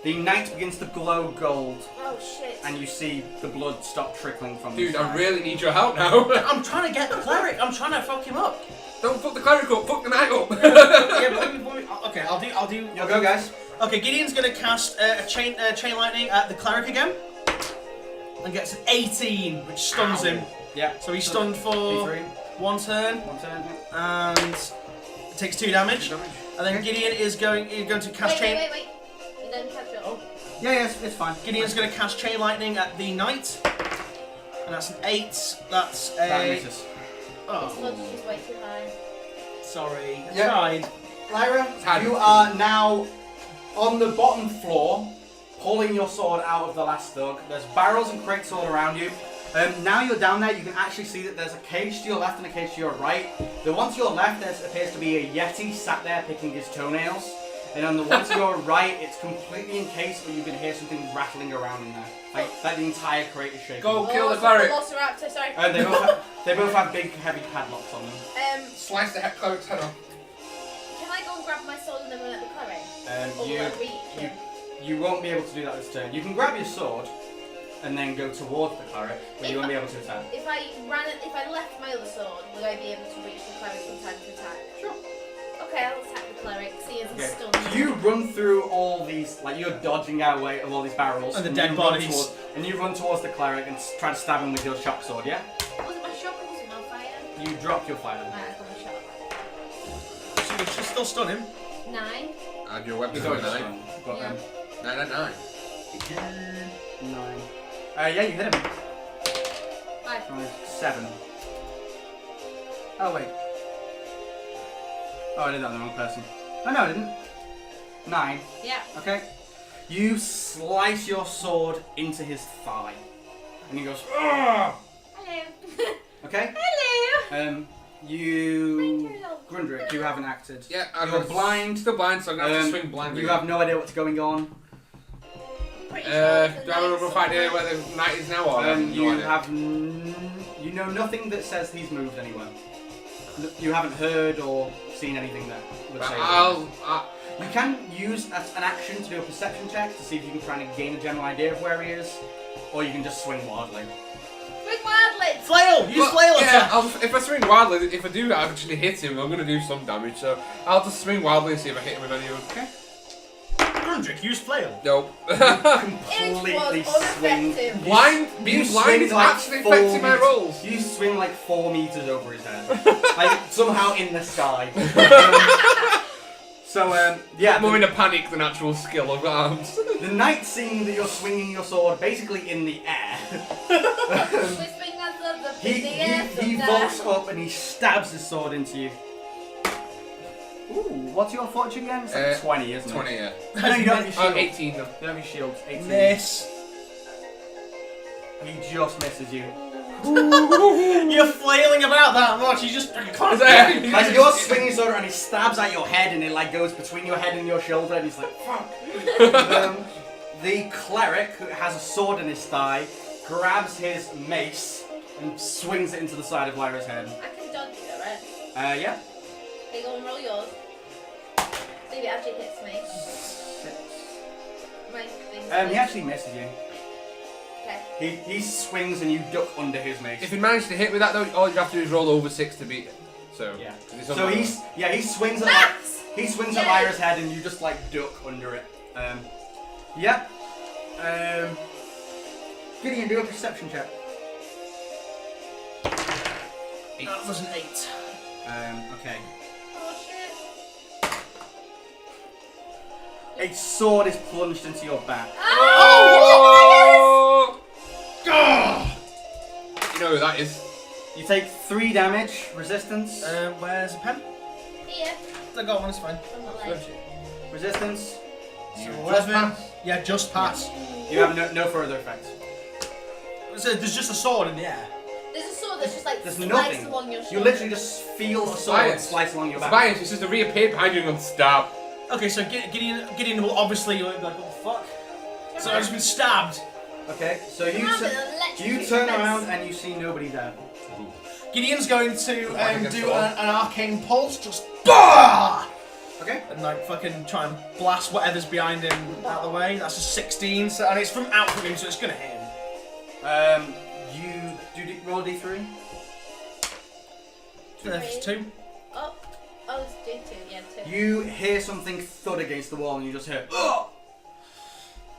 The knight begins to glow gold, Oh shit. and you see the blood stop trickling from Dude, the I side. really need your help now. I'm trying to get the cleric. I'm trying to fuck him up. Don't fuck the cleric up, fuck the knight up. Yeah, but let me, okay, I'll do. You'll go, guys. Okay, Gideon's gonna cast a chain lightning at the cleric again, and gets an 18, which stuns him. Yeah. So he's stunned for D3. 1 turn, One turn. Yeah. and takes 2 damage. And then Gideon is going to cast chain. Wait. You don't catch up. Oh. Yeah, it's fine. Gideon's going to cast chain lightning at the knight, and that's an 8. That's a. That misses. Oh, Sludge is way too high. sorry. I Yeah. tried. Lyra, Tad. you are now on the bottom floor, pulling your sword out of the last thug. There's barrels and crates all around you. Now you're down there, you can actually see that there's a cage to your left and a cage to your right. The one to your left, there appears to be a yeti sat there picking his toenails. And on the one to your right, it's completely encased, but you can hear something rattling around in there. Like the entire crate is shaking. Go kill the cleric. Velociraptor, sorry. They both have big, heavy padlocks on them. Slice the cleric's head off. Can I go and grab my sword and then run at the cleric? Or will I reach him? You won't be able to do that this turn. You can grab your sword and then go towards the cleric, but you won't be able to attack. If I left my other sword, would I be able to reach the cleric in time to attack? Sure. Okay, I'll attack the cleric, see as he's stunned. So you run through all these, like you're dodging out way of all these barrels. And the dead bodies. And you run towards the cleric and try to stab him with your shock sword, yeah? Was it my shock or was it my fire? You drop your fire. Right, I got my shock. So we should still stun him. 9. Add your weapon He's to already 9. stunned. But, Yeah. 9 at 9. 9. Yeah, you hit him. 5. 7. Oh, wait. Oh, I did that on the wrong person. Oh, no, I didn't. 9. Yeah. Okay. You slice your sword into his thigh. And he goes, "Ugh!" Hello. Okay? Hello. Grundrick, you haven't acted. Yeah, You're blind. Still blind, so I'm going to have to swing blindly. You have no idea what's going on. Pretty do I sure have a rough idea where the knight is now, or You no idea? you know nothing that says he's moved anywhere. You haven't heard or seen anything that would say that. You can use an action to do a perception check to see if you can try and gain a general idea of where he is, or you can just swing wildly. Swing wildly. Flail! Use flail attack! If I swing wildly, if I do actually hit him, I'm going to do some damage, so I'll just swing wildly and see if I hit him with any of them. Okay. Grundrick, use flail. Nope. Completely swing. Being You blind swing is like actually 4 affecting my meters- rolls. You swing like 4 meters over his head. Like somehow in the sky. Yeah. More in a panic than actual skill of arms. The knight, seeing that you're swinging your sword basically in the air, Whispering as of the he vaults up and he stabs his sword into you. Ooh, what's your fortune again? It's like 20, isn't it? 20, yeah. No, you don't have your Oh, shield. 18 though. You don't have your shield. 18. Miss. He just misses you. You're flailing about that much, you just can't. Like you're swinging sword and he stabs at your head and it like goes between your head and your shoulder and he's like, fuck. The cleric, who has a sword in his thigh, grabs his mace and swings it into the side of Lyra's head. I can dodge it, right? Yeah. Okay, go and roll yours. See if it actually hits me. 6. My thing. He actually misses you. Okay. He swings and you duck under his mace. If you manage to hit with that though, all you have to do is roll over 6 to beat it. So, Yeah. 'cause it's So on- he swings at Max! he swings at Yay! Lyra's head and you just like duck under it. Yeah. Gideon, do a perception check. That was an 8. Okay. Oh shit. A sword is plunged into your back. Oh! You know who that is? You take 3 damage, resistance. Where's the pen? Here. I got one, it's fine. On the leg. Resistance. You So just 11. pass. Yeah, just pass. You have no further effects. So there's just a sword in the air. There's a sword that's just like There's sliced nothing. along your shoulder. You literally just feel a sword Science. slice along your back. Tobias, it's just to reappear behind you and go, stop. Okay, so Gideon will obviously be like, what the fuck? So I've just been stabbed. Okay, so Come on, then, electric you turn defense. around and you see nobody there. Gideon's going to against do the wall. an arcane pulse, just BAH! Okay. And like fucking try and blast whatever's behind him out of the way. That's a 16, so, and it's from out from him, so it's gonna hit him. You roll a d3. That's 2. Oh, it's D2, yeah, 2. You hear something thud against the wall and you just hear, ugh!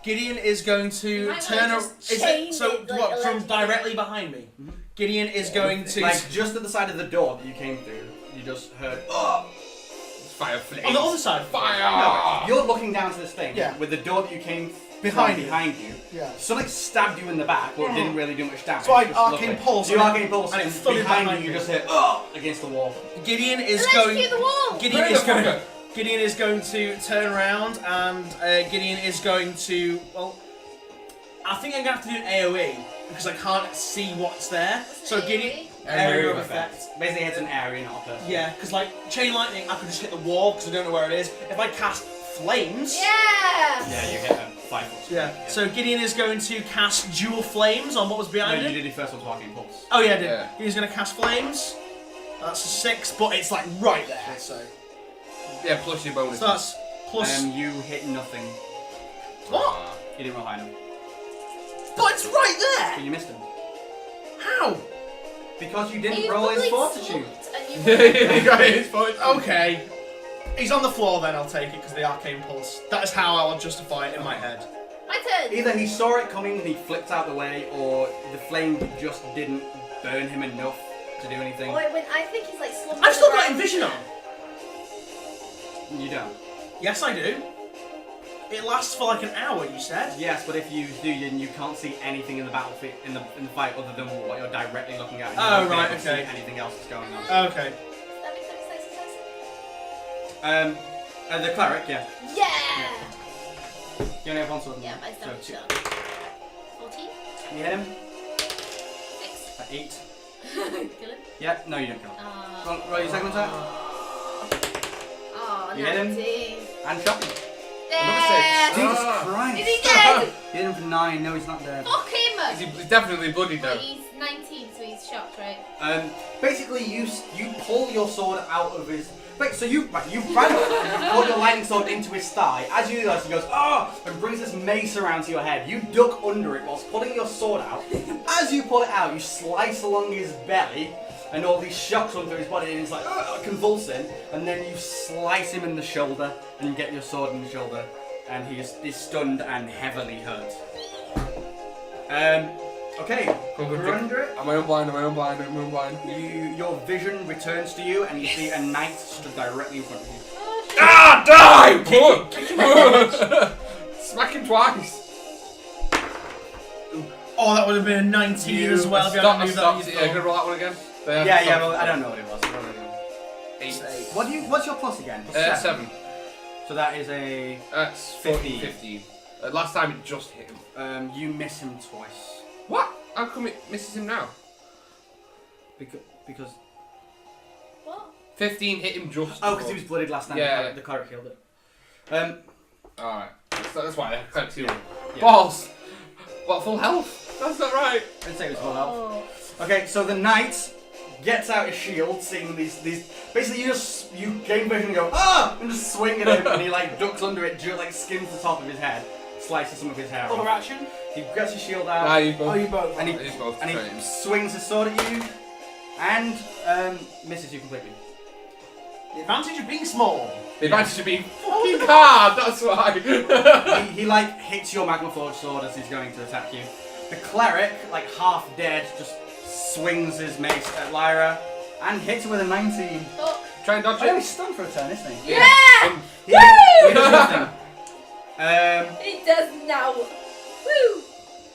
Gideon is going You to might turn wanna around. just chain So it, like, what? From electrically. directly behind me. Gideon is going to Like just at the side of the door that you came through, you just heard, ugh! Fire flames. on the other side. Fire! No, you're looking down to this thing Yeah. with the door that you came Behind from you. behind you. Yeah. Something stabbed you in the back, but didn't really do much damage. So I Just arcane lovely. pulse So you and arcane pulse, and it and thudded behind behind you, you me. just hear, ugh! Against the wall. Gideon is Electrocute going. the wall! Gideon Burn is the going. fucker. Gideon is going to turn around and Gideon is going to. Well, I think I'm gonna have to do an AOE because I can't see what's there. So Gideon. Area of effect. Basically, it's an area, not a person. Yeah, because like chain lightning, I could just hit the wall because I don't know where it is. If I cast flames. Yeah! Yeah, you hit a 5 foot swing. Yeah. So Gideon is going to cast dual flames on what was No, behind you him. did your first one to Arcane Pulse. Oh yeah, I did. Yeah. He's going to cast flames. That's a 6, but it's like right there. So Yeah, plus your bonus. that's plus. You hit nothing. What? You didn't roll high enough. But it's right But there. you missed him. How? Because you didn't You roll his probably fortitude. slumped and you You got his point. Okay. He's on the floor then. I'll take it because the arcane pulse. That is how I will justify it in my head. My turn. Either he saw it coming and he flipped out the way, or the flame just didn't burn him enough to do anything. Oh, wait, I think he's like slumped. I've still on the got ground. envision on. You don't. Yes, I do. It lasts for like an hour. You said. Yes, but if you do, then you can't see anything in the battlefield in the fight other than what you're directly looking at. You Oh, won't be right, able to see okay. anything else that's going on. Okay. The cleric, yeah. Yeah! You only have one sword. Yeah, my so stamina two. shot. 14? You hit him. X. 8. Kill him? Yeah. No, you don't kill him. Roll your second attack. Oh, You hit him? 19. And shot him. Dead! Jesus Christ! Is he dead? You hit him for 9. No, he's not dead. Fuck him! He's definitely bloodied But though. he's 19, so he's shocked, right? Basically, you pull your sword out of his. Wait, so you ran up and you pull your lightning sword into his thigh. As you do this, he goes, "Oh!" and brings this mace around to your head. You duck under it whilst pulling your sword out. As you pull it out, you slice along his belly, and all these shocks run through his body, and he's like convulsing. And then you slice him in the shoulder, and you get your sword in the shoulder, and he is stunned and heavily hurt. Okay, you're under it. Am I unblind? Your vision returns to you, and you see a knight stood directly in front of you. Oh, shit. Ah! Die! Smack him twice. Oh, that would have been a 19 as well. If you hadn't moved that. Yeah, can I roll that one again? Yeah, well, I don't know what it was. 8. What's your plus again? 7. So that is a. That's 15. 15. Last time it just hit him. You miss him twice. What? How come it misses him now? Because. What? 15 hit him just. Oh, because he was blooded last time. Yeah. The cleric killed it. Alright. That's why I can't see him. Yeah. Balls! What, full health? That's not right. I'd say it was full health. Oh. Okay, so the knight gets out his shield, seeing these. Basically, you gain vision and go and just swing at him, and he like ducks under it, like skims the top of his head, slices some of his hair Other off. action. He gets his shield out. Nah, you both. Oh, you both. And he, He's both and he trained. swings his sword at you, and misses you completely. The advantage of being small. The advantage to be fucking hard, that's why. he like hits your magma forged sword as he's going to attack you. The cleric, like half dead, just swings his mace at Lyra and hits her with a 19. Oh. Try and dodge Oh, it. he's stunned for a turn, isn't he? Yeah! He does nothing. It does now. Woo!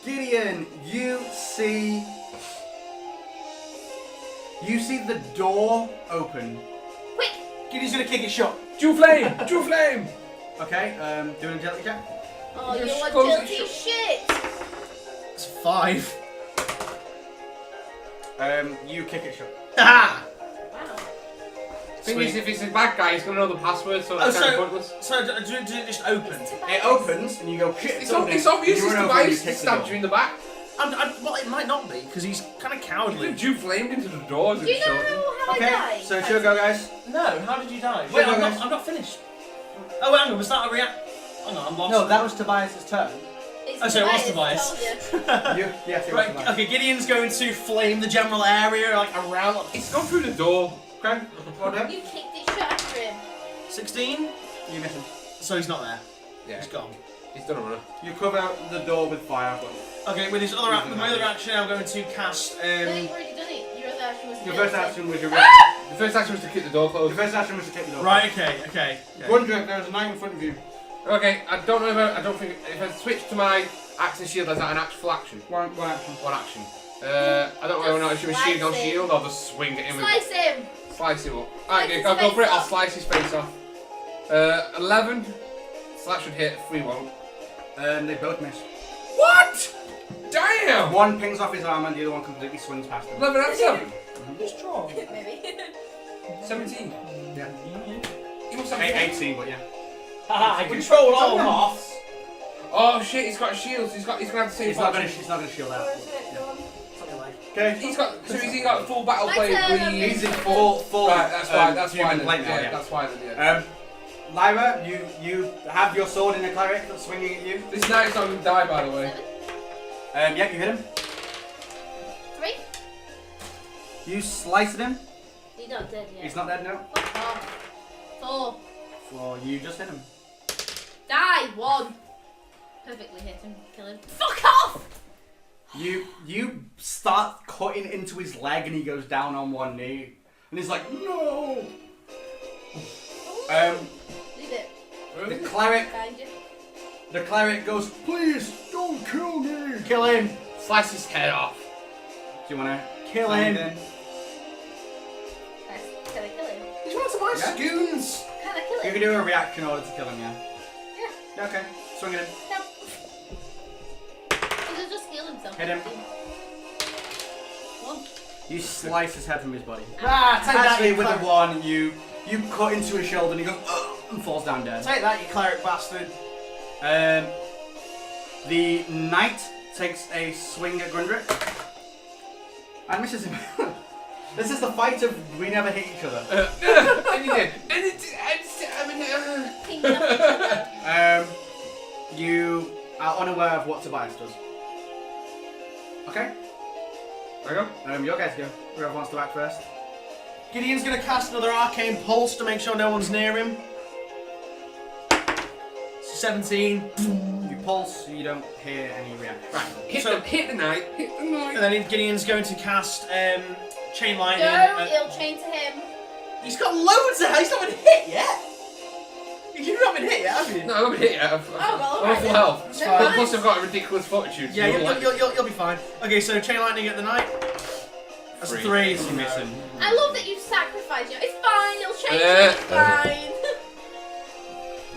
Gideon, you see the door open. Quick! Gideon's gonna kick it shut. Dual flame! Dual flame! Okay, do an agility check. Oh, You're you supposed to agility shit! It's 5. You kick it shut. Ha! Wow. Thing Sweet. is, if it's a bad guy, he's gonna know the password, so Oh, it's kind of so pointless. does it just open? It opens and you go shit. It's obvious You it's run the over and guy you who kick the stabbed door. you in the back. Well, it might not be because he's kind of You cowardly. dual flamed into the door. Do you know how I Okay, died? so should we go, guys? No, how did you die? Wait, Wait, no, I'm guys. not finished. Oh, wait, hang on, was that a react? Hang on, I'm lost. No, that was Tobias' turn. It's Oh, so it was Tobias. told you. Yes, it was Right, Tobias. okay, Gideon's going to flame the general area, like around. It's gone through the door. Okay, well done. You kicked it shut after him. 16? You miss him. So he's not there. Yeah, He's gone. he's done a runner. You cover out the door with fire. Okay, with his other with my other action, I'm going to cast. No, you've already done it. Your other action was Your agility. first action was your. The first action was to kick the door Your closed. first action was to kick the door. Right. Okay. Gundrick, there's a knight in front of you. Okay, I don't know if I don't think if I switch to my axe and shield, is that an actual action? One action. One action. I don't know whether or not I should be shield on shield or just swing at him. Slice him! Slice him up. Slice Alright, his I'll go for it. face I'll off. slice his face off. 11. So that should hit. 3 won't. They both miss. What? Damn! One pings off his arm and the other one completely swings past him. 11 and 7. Just draw. Maybe. 17. Yeah. He must have 18, but yeah. Haha, I control all moths. Oh shit, he's got shields. He's gonna have to save. He's not gonna shield out. Okay. He's got. So he's got full battle My plate. turn. Please. He's in full. Right, that's fine. That's human fine. plate Then. now, Yeah, that's fine. Then, yeah. Lyra, you have your sword in a cleric that's swinging at you. This knight's not gonna die, by the way. 7. Yeah, you hit him. 3. You slice at him. He's not dead yet. He's not dead, no. Fuck off. 4. Well, you just hit him. Die. 1. Perfectly hit him. Kill him. Fuck off! You start cutting into his leg and he goes down on one knee. And he's like, no! Leave it. The cleric goes, please, don't kill me! Kill him. Slice his head off. Do you wanna Kill him. Can I kill him? He's one of my Yeah. scoons. Can I kill You him? can do a reaction order to kill him, yeah. Yeah. Okay, swing at him. No. He'll just heal himself. Hit him. 1. You slice his head from his body. Ah, take that, Actually, you with a cleric. 1, you cut into his shoulder and he goes, ugh, and falls down dead. Take that, you cleric bastard. The knight takes a swing at Gundrick and misses him. This is the fight of we never hit each other. And he did. Ping up each other. You are unaware of what Tobias does. Okay, There you go. your guys go. Whoever wants to act first. Gideon's gonna cast another arcane pulse to make sure no one's near him. 17. You pulse, you don't hear any reaction. Right. Hit So- the knight. Hit the knight. And then Gideon's going to cast chain lightning. No, he'll chain to him. He's got loads of. He's not been hit yet. You've not been hit yet, have you? No, I'm gonna hit you. I'm well, on alright full then. health. That's Never fine. mind. Plus, I've got a ridiculous fortitude. So Yeah, you'll you'll be fine. Okay, so chain lightning at the knight. That's a 3. So You miss him. I love that you sacrificed you. It's fine, he'll change it. It's fine.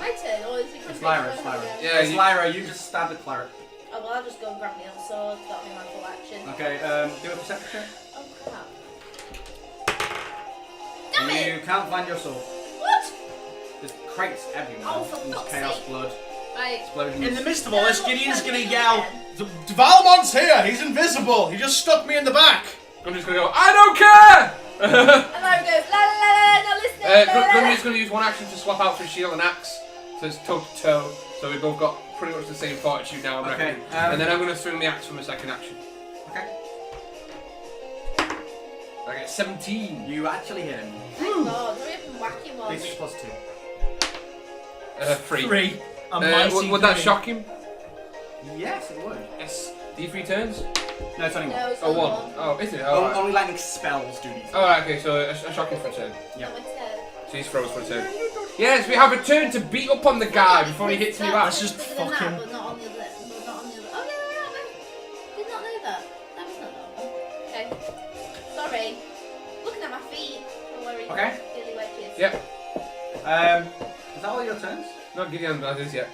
My turn, or is it It's Lyra, it's Lyra. Yeah, It's Lyra, you just stabbed the cleric. Oh, well, I'll just go and grab my other sword. That'll be my full action. Okay, do a perception check. Oh, crap. Damn it! You can't find your sword. What? There's crates everywhere. Oh, for There's fuck's chaos sake. blood, Right. explosions. In the midst of all this, Gideon's gonna yell, "Valmont's here! He's invisible! He just stuck me in the back!" I'm just gonna go, I don't care! And I goes, la la la, not listening. La, la, la. Grundy's gonna use one action to swap out for shield and axe. So it's toe to toe. So we've both got pretty much the same fortitude now, I reckon. Okay, And then I'm gonna swing the axe for my second action. Okay. I get 17. You actually hit him. Thank God, hurry up and whack him on. D6 plus 2. 3. 3. A mighty Would that three. shock him? Yes, it would. Yes. D3 turns? No, it's only one. No, it's Oh, not 1. Oh, is it? Oh, right. Only lightning spells do these. Oh, right, okay, so a shocking for a turn. Yeah. Not my turn. So he's froze for a turn. Yes, we have a turn to beat up on the guy before he hits me back. Let's just Bigger than fuck that, him. But not on the other. But not on the other. Oh no! Did not know that. That was not normal. Okay. Sorry. Looking at my feet. Don't worry. Okay. Dilly wedges. Yep. Is that all your turns? Not Gideon that is yet.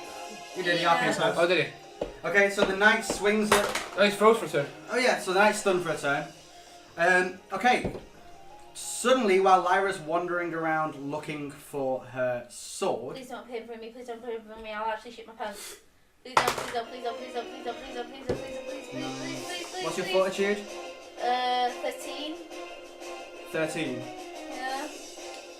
You did the Yeah. arcane spells. Oh, did he? Okay, so the knight swings it. Oh, he's froze for a turn. Oh yeah, so the knight's stunned for a turn. Okay. Suddenly, while Lyra's wandering around looking for her sword, Please don't pay for me. Please don't pay for me. I'll actually shit my pants. Please don't. Please don't. Please don't. Please don't. Please don't. Please don't. Please don't. Please don't. Please. Please. Please. Please. Please. what's your please. fortitude? 13. 13. Yeah.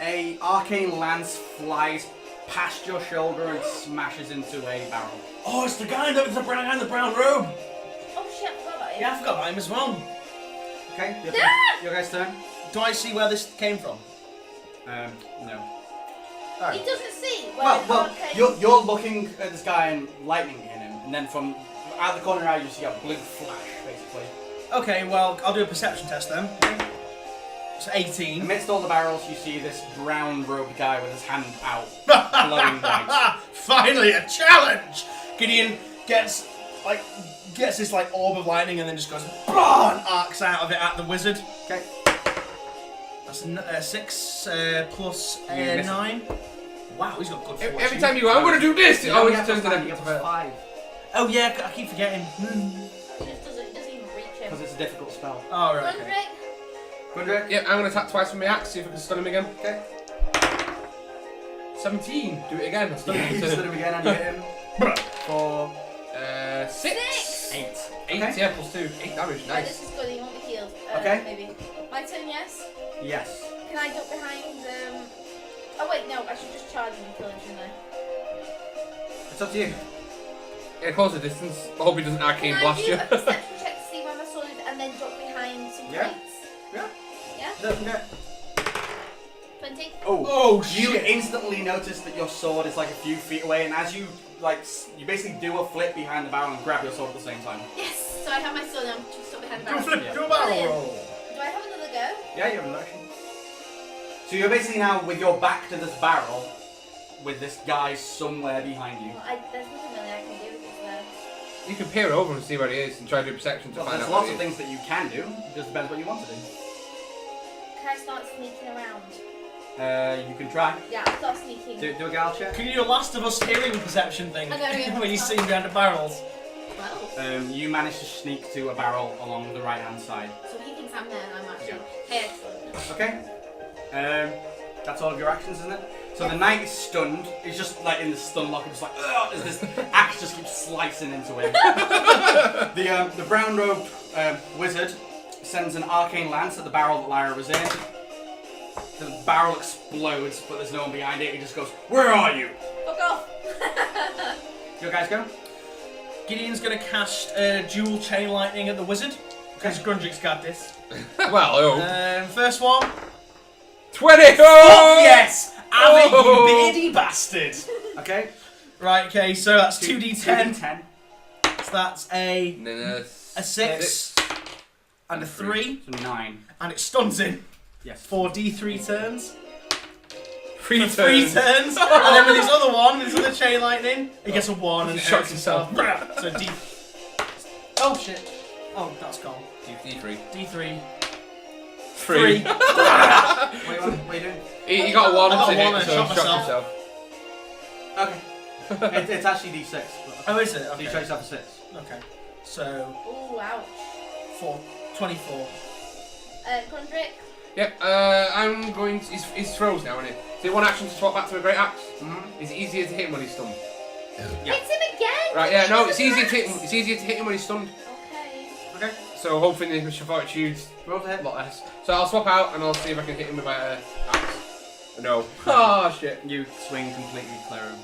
A arcane lance flies past your shoulder and smashes into a barrel. Oh, it's the guy in the brown robe. Oh shit! I forgot about him. Yeah, I forgot about him as well. Okay, Ah! your guys' turn. Do I see where this came from? No. He doesn't see. Well, okay. you're looking at this guy and lightning in him, and then from out the corner of your eye you see a blue flash, basically. Okay, well, I'll do a perception test then. It's 18. Amidst all the barrels, you see this brown-robed guy with his hand out, glowing white. Finally, a challenge! Gideon gets this like orb of lightning and then just goes BAH! And arcs out of it at the wizard. Okay. That's 6 plus You miss it. 9. Wow, he's got good fortune. Every time you go, I'm gonna do this! You Oh, only he have turns plus it five, you into get plus 5. Oh yeah, I keep forgetting. He just doesn't. He doesn't even reach him. Because it's a difficult spell. Oh, right. Okay. Gundrick. Gundrick? Yep, I'm gonna attack twice with my axe, see if I can stun him again. Okay. 17. Do it again. I still Yeah, you need stood to. him again and you hit him for 6. 8. 8, Okay. yeah, plus 2. 8 damage. Right, Nice. this is good. He won't be healed. Okay. Maybe. My turn, yes. Yes. Can I duck behind? Oh wait, no. I should just charge him and kill him, shouldn't I? It's up to you. Yeah, close the distance. I hope he doesn't arcane Can I blast do you. a perception check to see where my sword is, and then duck behind some Yeah. crates? Yeah. Yeah. Okay. 20. Oh, you instantly notice that your sword is like a few feet away, and as you you basically do a flip behind the barrel and grab your sword at the same time. Yes. So I have my sword. I'm just stuck behind the Do a barrel. flip, Yeah. do a barrel Brilliant. roll. Do I have another go? Yeah, you have an action. So you're basically now with your back to this barrel, with this guy somewhere behind you. Well, there's nothing really I can do with this though. You can peer over and see where he is and try to do perception to Well, find there's out lots where of he is. things that you can do. It just depends what you want to do. Can I start sneaking around? You can try. Yeah, I'll start sneaking. Do a gal check. Can you do a Last of Us hearing perception thing? I know, yeah. When you see him behind the barrels. 12. You manage to sneak to a barrel along the right hand side. So he thinks I'm there and I'm actually. Yeah. Hey, excellent. Okay. That's all of your actions, isn't it? So the knight is stunned. He's just like in the stun lock, and just like as this axe just keeps slicing into him. The brown robed wizard sends an arcane lance at the barrel that Lyra was in. The barrel explodes, but there's no one behind it. He just goes, "Where are you?" Fuck off! You guys go. Gideon's gonna cast dual chain lightning at the wizard because Grundrick's got this. Well, I hope. First one. 20! Oh yes, Abby, Oh! you beardy bastard. Okay. Right. Okay. So that's 2d10. 2d10. So that's a And then a 6 and a 3, So 9. and it stuns him Yes. for d3 turns. 3 For 3 turns, and then with his other one, his other chain lightning, he gets a 1 and He shocks shocks himself. So d. Oh shit. Oh, that's cold. D3. D3. 3. Wait, what are you doing? He got a 1 I got to a hit, one and so shot he shot myself. himself. Okay. It's actually d6. Oh, is it? So you Okay. shot yourself a 6. Okay. So, Ooh, ouch. 24. Gondrick. Yep, I'm going to. He's froze now, isn't he? So you want action to swap back to a great axe? Mm-hmm. Is it easier to hit him when he's stunned? Yeah. Hit him again! Right, yeah, no, it's Jesus easier to hit him. Christ. It's easier to hit him when he's stunned. Okay. Okay. So hopefully the mission fortitude's Roll to a hit. lot less. So I'll swap out and I'll see if I can hit him with my axe. No. Oh shit. You swing completely clear of him.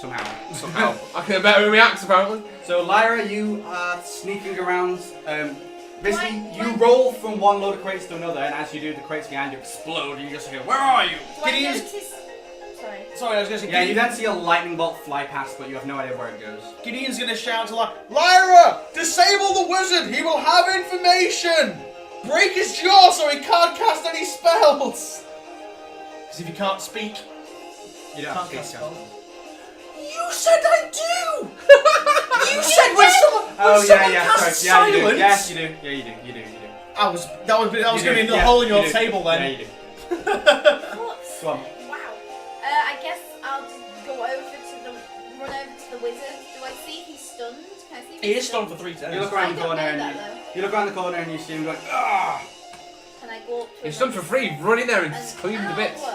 Somehow. Somehow. I can better with my axe apparently. So Lyra, you are sneaking around. Basically, Why- you why- roll from one load of crates to another, and as you do, the crates behind you explode, and you just hear, "Where are you?" Do I Gideon's- notice? Sorry. Sorry, I was going to say. Yeah, you then see a lightning bolt fly past, but you have no idea where it goes. Gideon's going to shout to Lyra, disable the wizard. He will have information. Break his jaw so he can't cast any spells. Because if you can't speak, You don't Can't have cast to spells. spells. You said I do. You said when someone Oh someone yeah, casts sorry. Yeah, you do. silence. Yes, you do. Yeah, you do. You do. You do. That was going to be the Yeah, hole in your you do. table then. Yeah, you do. What's... Go on. Wow. I guess I'll just go over to run over to the wizard. Do I see if he's stunned? Can I see if He he's is stunned for 3 turns. You look I around the don't corner know and that, you look around the corner and you see him going, ah! Can I go up to You're him stunned for free. Run in there and just clean the Ow! bits. Can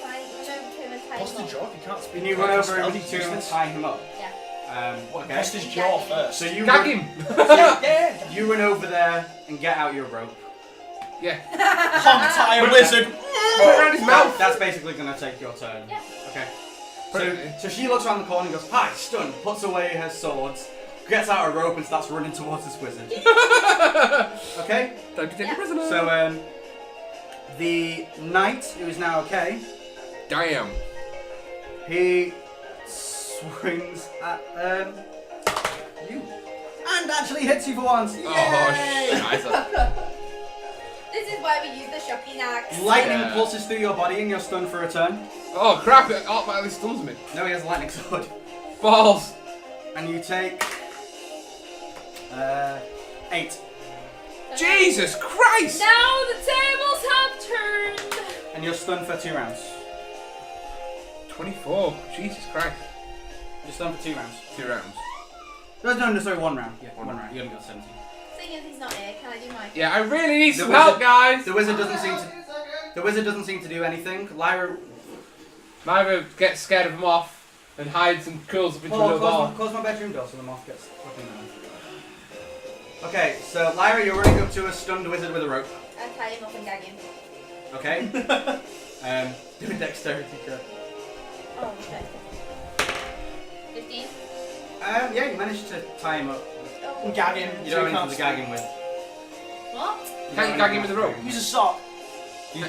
I run over to him and tie What's him the up? jaw if you can't speak? Can you run over Spell, and he's to him and useless. tie him up? Yeah. Okay. Bust his jaw first. So you Gag run, him. Yeah. you run over there and get out your rope. Yeah. Hog tie a wizard. Put it around his mouth. That's basically gonna take your turn. Yeah. Okay. Put it- So she looks around the corner and goes, "Hi, stunned." Puts away her swords, gets out a rope and starts running towards this wizard. Okay. Don't be taken Yeah. prisoner. So the knight, who is now okay, Damn. he swings at you and actually hits you for once. Oh, Yay! scheiße. This is why we use the shocking axe. Lightning Yeah. pulses through your body and you're stunned for a turn. Oh crap, it automatically stuns me. No, he has a lightning sword. Balls. And you take 8. Jesus Christ! Now the tables have turned. And you're stunned for 2 rounds. 24. Jesus Christ. You're stunned for 2 rounds. 2 rounds. No, sorry, 1 round. Yeah, One 1 round. round. You only got 17. Seeing as he's not here, can I do my? Yeah, I really need The some wizard- help, guys. The wizard doesn't seem to. The wizard doesn't seem to do anything. Lyra. Myra gets scared of him off and hides and curls up into a little ball. Close my bedroom door so the moth gets fucking mad. Okay, so Lyra, you're running up to a stunned wizard with a rope. I tie him up and gag him. Okay. Do a dexterity check. Oh, okay. 15. Yeah, you managed to tie him up. Oh. Gag him. You don't have anything to gag him with. What? Can't you gag him with a rope? Use a sock.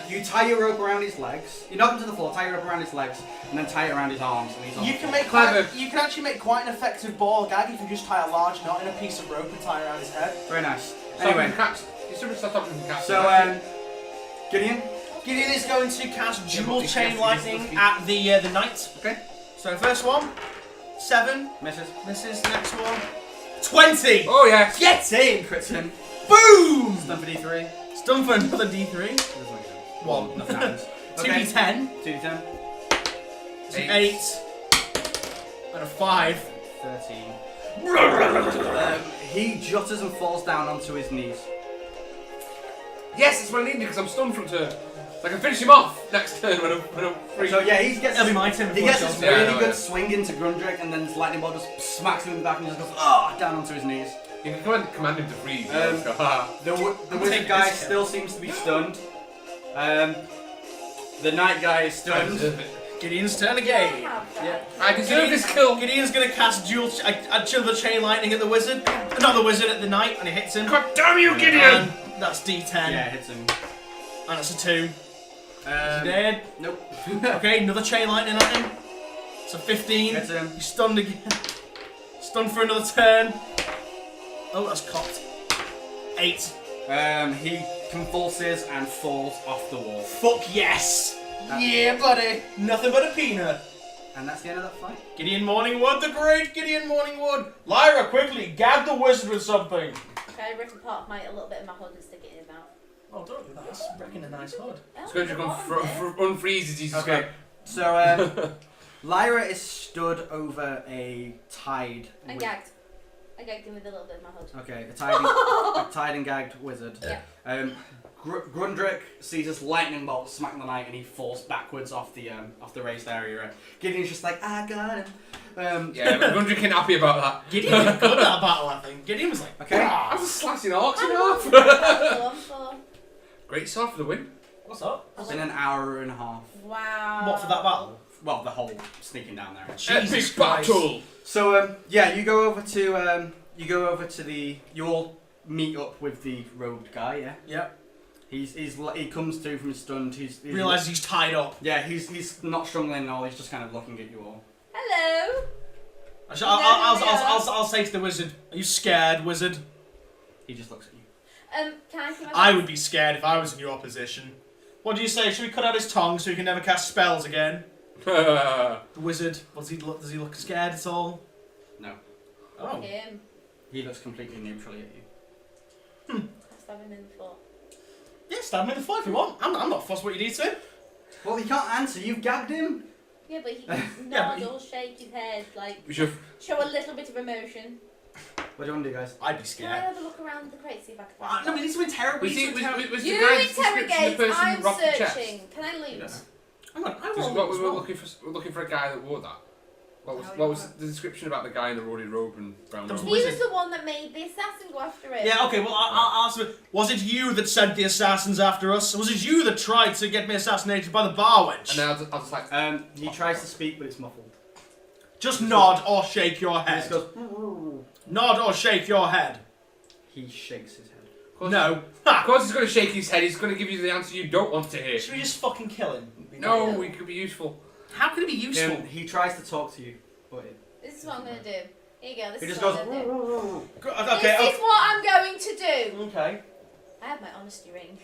You tie your rope around his legs. You knock him to the floor, tie your rope around his legs, and then tie it around his arms. And he's on You the can floor. make Clever. you can actually make quite an effective ball gag if you just tie a large knot in a piece of rope and tie it around his head. Very nice. Anyway, Anyway, you should have stopped him from catching. so Gideon. Gideon is going to cast Yeah, dual but chain yes, lightning yes, at the knight. Okay. So first one, 7 Misses. misses. Next one, 20. Oh yes. Get in. Crits him. Boom. Stun for D3. Stun for another D3. One. Nothing happens. 2d10, 2d10. 8, and a 5. 13. He jutters and falls down onto his knees. Yes, that's what I needed because I'm stunned from turn. So I can finish him off next turn when I'm free. So yeah, he gets That'll be my turn. he gets this Yeah, I really know, good yeah. swing into Grundrick, and then his lightning bolt just smacks him in the back, and he just goes down onto his knees. You can command him to freeze. The wizard Take guy this still seems to be stunned. The knight guy is I stunned. deserve it. Gideon's turn again. Yeah. I deserve this kill. Gideon's gonna cast another chain lightning at the wizard. Not the wizard, at the knight, and it hits him. God damn you, Gideon! And that's D10. Yeah, hits him. And that's a 2. He's dead. Nope. Okay, another chain lightning at him. It's a 15. Hits him. He's stunned again. Stunned for another turn. Oh, that's cocked. 8. He convulses and falls off the wall. Fuck yes! Yeah, buddy. Nothing but a peanut. And that's the end of that fight. Gideon Morningwood, the great Gideon Morningwood. Lyra, quickly, gag the wizard with something. Okay, I rip apart a little bit of my hood and stick it in his mouth. Oh, don't do that. That's wrecking a nice hood. It's going to unfreezes Jesus Okay. Christ. So Lyra is stood over a tied. And gagged. I gagged him with a little bit of my hood. Okay, a tied and gagged wizard. Yeah. Grundrick sees this lightning bolt smack the knight, and he falls backwards off the raised area. Gideon's just like, I got him. Yeah, but Gundrick ain't happy about that. Gideon did good that battle, I think. Gideon was like, Okay. I was slashing orcs in half. For Great start for the win. what's up? It's been an hour and a half. Wow. What for that battle? Well, the whole sneaking down there. Jesus Epic Christ. battle. So yeah, you go over to you all meet up with the robed guy. Yeah. Yep. He comes to from his stunned. He's Realises he's tied up. Yeah, he's not struggling at all. He's just kind of looking at you all. Hello. I'll say to the wizard, are you scared, wizard? He just looks at you. Can I see my I would be scared if I was in your position. What do you say? Should we cut out his tongue so he can never cast spells again? The wizard, does he look scared at all? No. Oh. him? He looks completely neutrally at you. I'll stab him in the floor. Yeah, stab him in the foot if you want. I'm not fussed what you do to him. Well, he can't answer. You've gagged him. Yeah, but he can Yeah, nod but or shake his head, like We should. show a little bit of emotion. What do you want to do, guys? I'd be Can I scared. have a look around the crate, see if I can No, find we need to interrogate. Was the You guy's description the interrogate, person I'm who robbed the chest? searching. Can I loot? Yeah. Hang on, I Because rolled what as we were well. looking for a guy that wore that. What How was you the description about the guy in the ruddy robe and brown There was robe? He Wizard. was the one that made the assassin go after him. Yeah, okay, well, I'll ask you, was it you that sent the assassins after us? Was it you that tried to get me assassinated by the bar wench? And then I was just like, He tries to speak, but it's muffled. Just nod or shake your He just head. goes. Nod or shake your head. He shakes his head. No. Of Ha! course he's going to shake his head. He's going to give you the answer you don't want to hear. Should we just fucking kill him? No, he could be useful. How can it be useful? He tries to talk to you, but This is what I'm going to do. Here you go, this he is just what goes. I'm going to do. Okay, This is what I'm going to do. Okay. I have my honesty ring.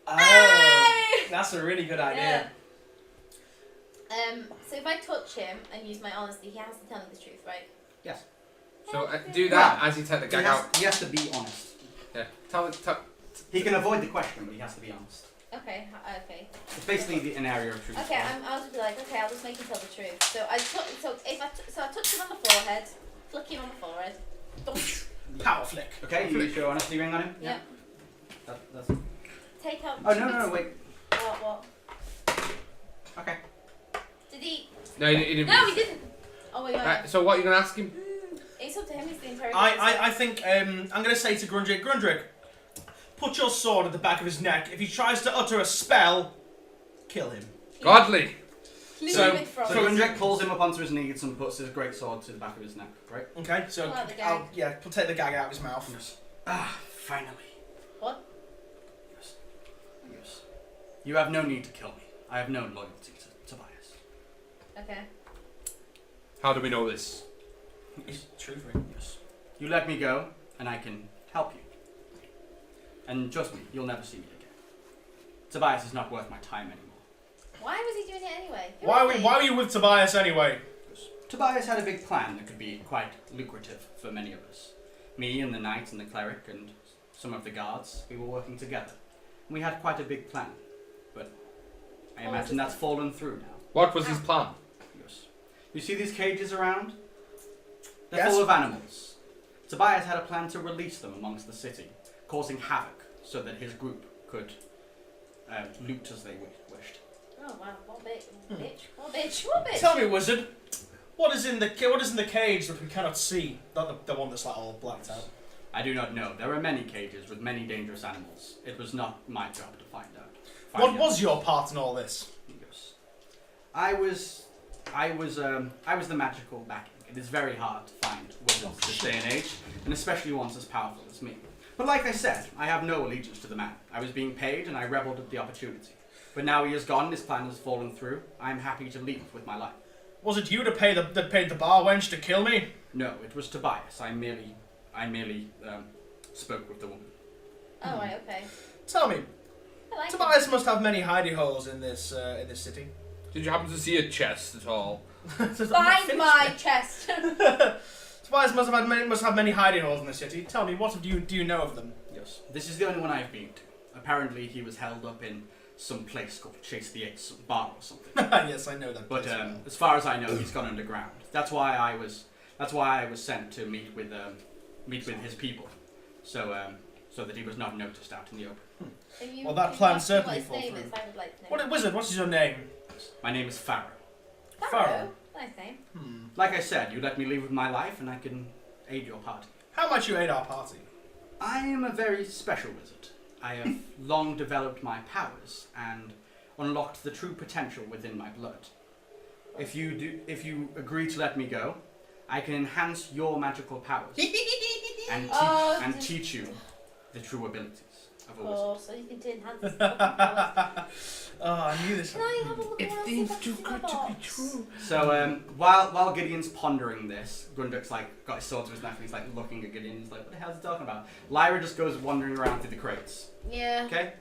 Oh, Hey! that's a really good idea. So if I touch him and use my honesty, he has to tell me the truth, right? Yes. So do that as you take the gag out. He has to be honest. Yeah. He can avoid the question, but he has to be honest. Okay, okay. It's basically an area of truth. Okay, I'll just be like, okay, I'll just make him tell the truth. So I touch him on the forehead, flick him on the forehead. Don't. Power flick. Okay, you use your honesty ring on him? Yeah. That's... Take out. Oh, no, wait. What? Okay. Did No, he didn't. No, he didn't. Oh my god. Right, so what are you gonna ask him? It's up to him. He's the interrogator. I think I'm going to say to Grundrick, Grundrick, put your sword at the back of his neck. If he tries to utter a spell, kill him. Godly. So Leave it from us. Grundrick pulls him up onto his knees and puts his great sword to the back of his neck, right? Okay, so Pull out the gag. take the gag out of his mouth. Yes. Ah, finally. What? Yes. Yes. You have no need to kill me. I have no loyalty to Tobias. Okay. How do we know this? It's true for him. Yes. You let me go, and I can help you. And trust me, you'll never see me again. Tobias is not worth my time anymore. Why was he doing it anyway? Why were you with Tobias anyway? Tobias had a big plan that could be quite lucrative for many of us. Me and the knight and the cleric and some of the guards, we were working together. And we had quite a big plan. But I imagine that's fallen through now. What was his plan? Yes. You see these cages around? They're Yes. full of animals. Tobias had a plan to release them amongst the city, causing havoc so that his group could loot as they wished. Oh wow, what bitch? What bitch? What bitch? Tell me, wizard, what is in the cage that we cannot see? Not the one that's like all blacked out. I do not know. There are many cages with many dangerous animals. It was not my job to find out. What was your part in all this? Yes. I was the magical backing. It is very hard to find wizards this day and age, and especially ones as powerful as me. But like I said, I have no allegiance to the man. I was being paid, and I rebelled at the opportunity. But now he is gone, and his plan has fallen through. I am happy to leave with my life. Was it you that paid the bar wench to kill me? No, it was Tobias. I merely spoke with the woman. Oh right, okay. Tell me, I like Tobias must have many hidey holes in this city. Did you happen to see a chest at all? Find my chest. Tobias must have many hidey holes in the city. Tell me, what do you know of them? Yes. This is the only one I've been to. Apparently, he was held up in some place called Chase the Eights bar or something. Yes, I know that. But place. as far as I know, he's gone underground. That's why I was sent to meet with his people, so that he was not noticed out in the open. Well, that plan certainly falls through. I would like to know. What wizard? What is your name? My name is Pharaoh. Pharaoh. Nice name. Like I said, you let me leave with my life, and I can aid your party. How much you aid our party? I am a very special wizard. I have long developed my powers and unlocked the true potential within my blood. If you agree to let me go, I can enhance your magical powers and teach you the true abilities of a wizard. Oh, so you can enhance his fucking powers. Oh, I knew this. Can I have a look at what else seems is too in the good to be box? true. So while Gideon's pondering this, Grundrick's like got his sword to his neck and he's like looking at Gideon. He's like, "What the hell's he talking about?" Lyra just goes wandering around through the crates. Yeah. Okay.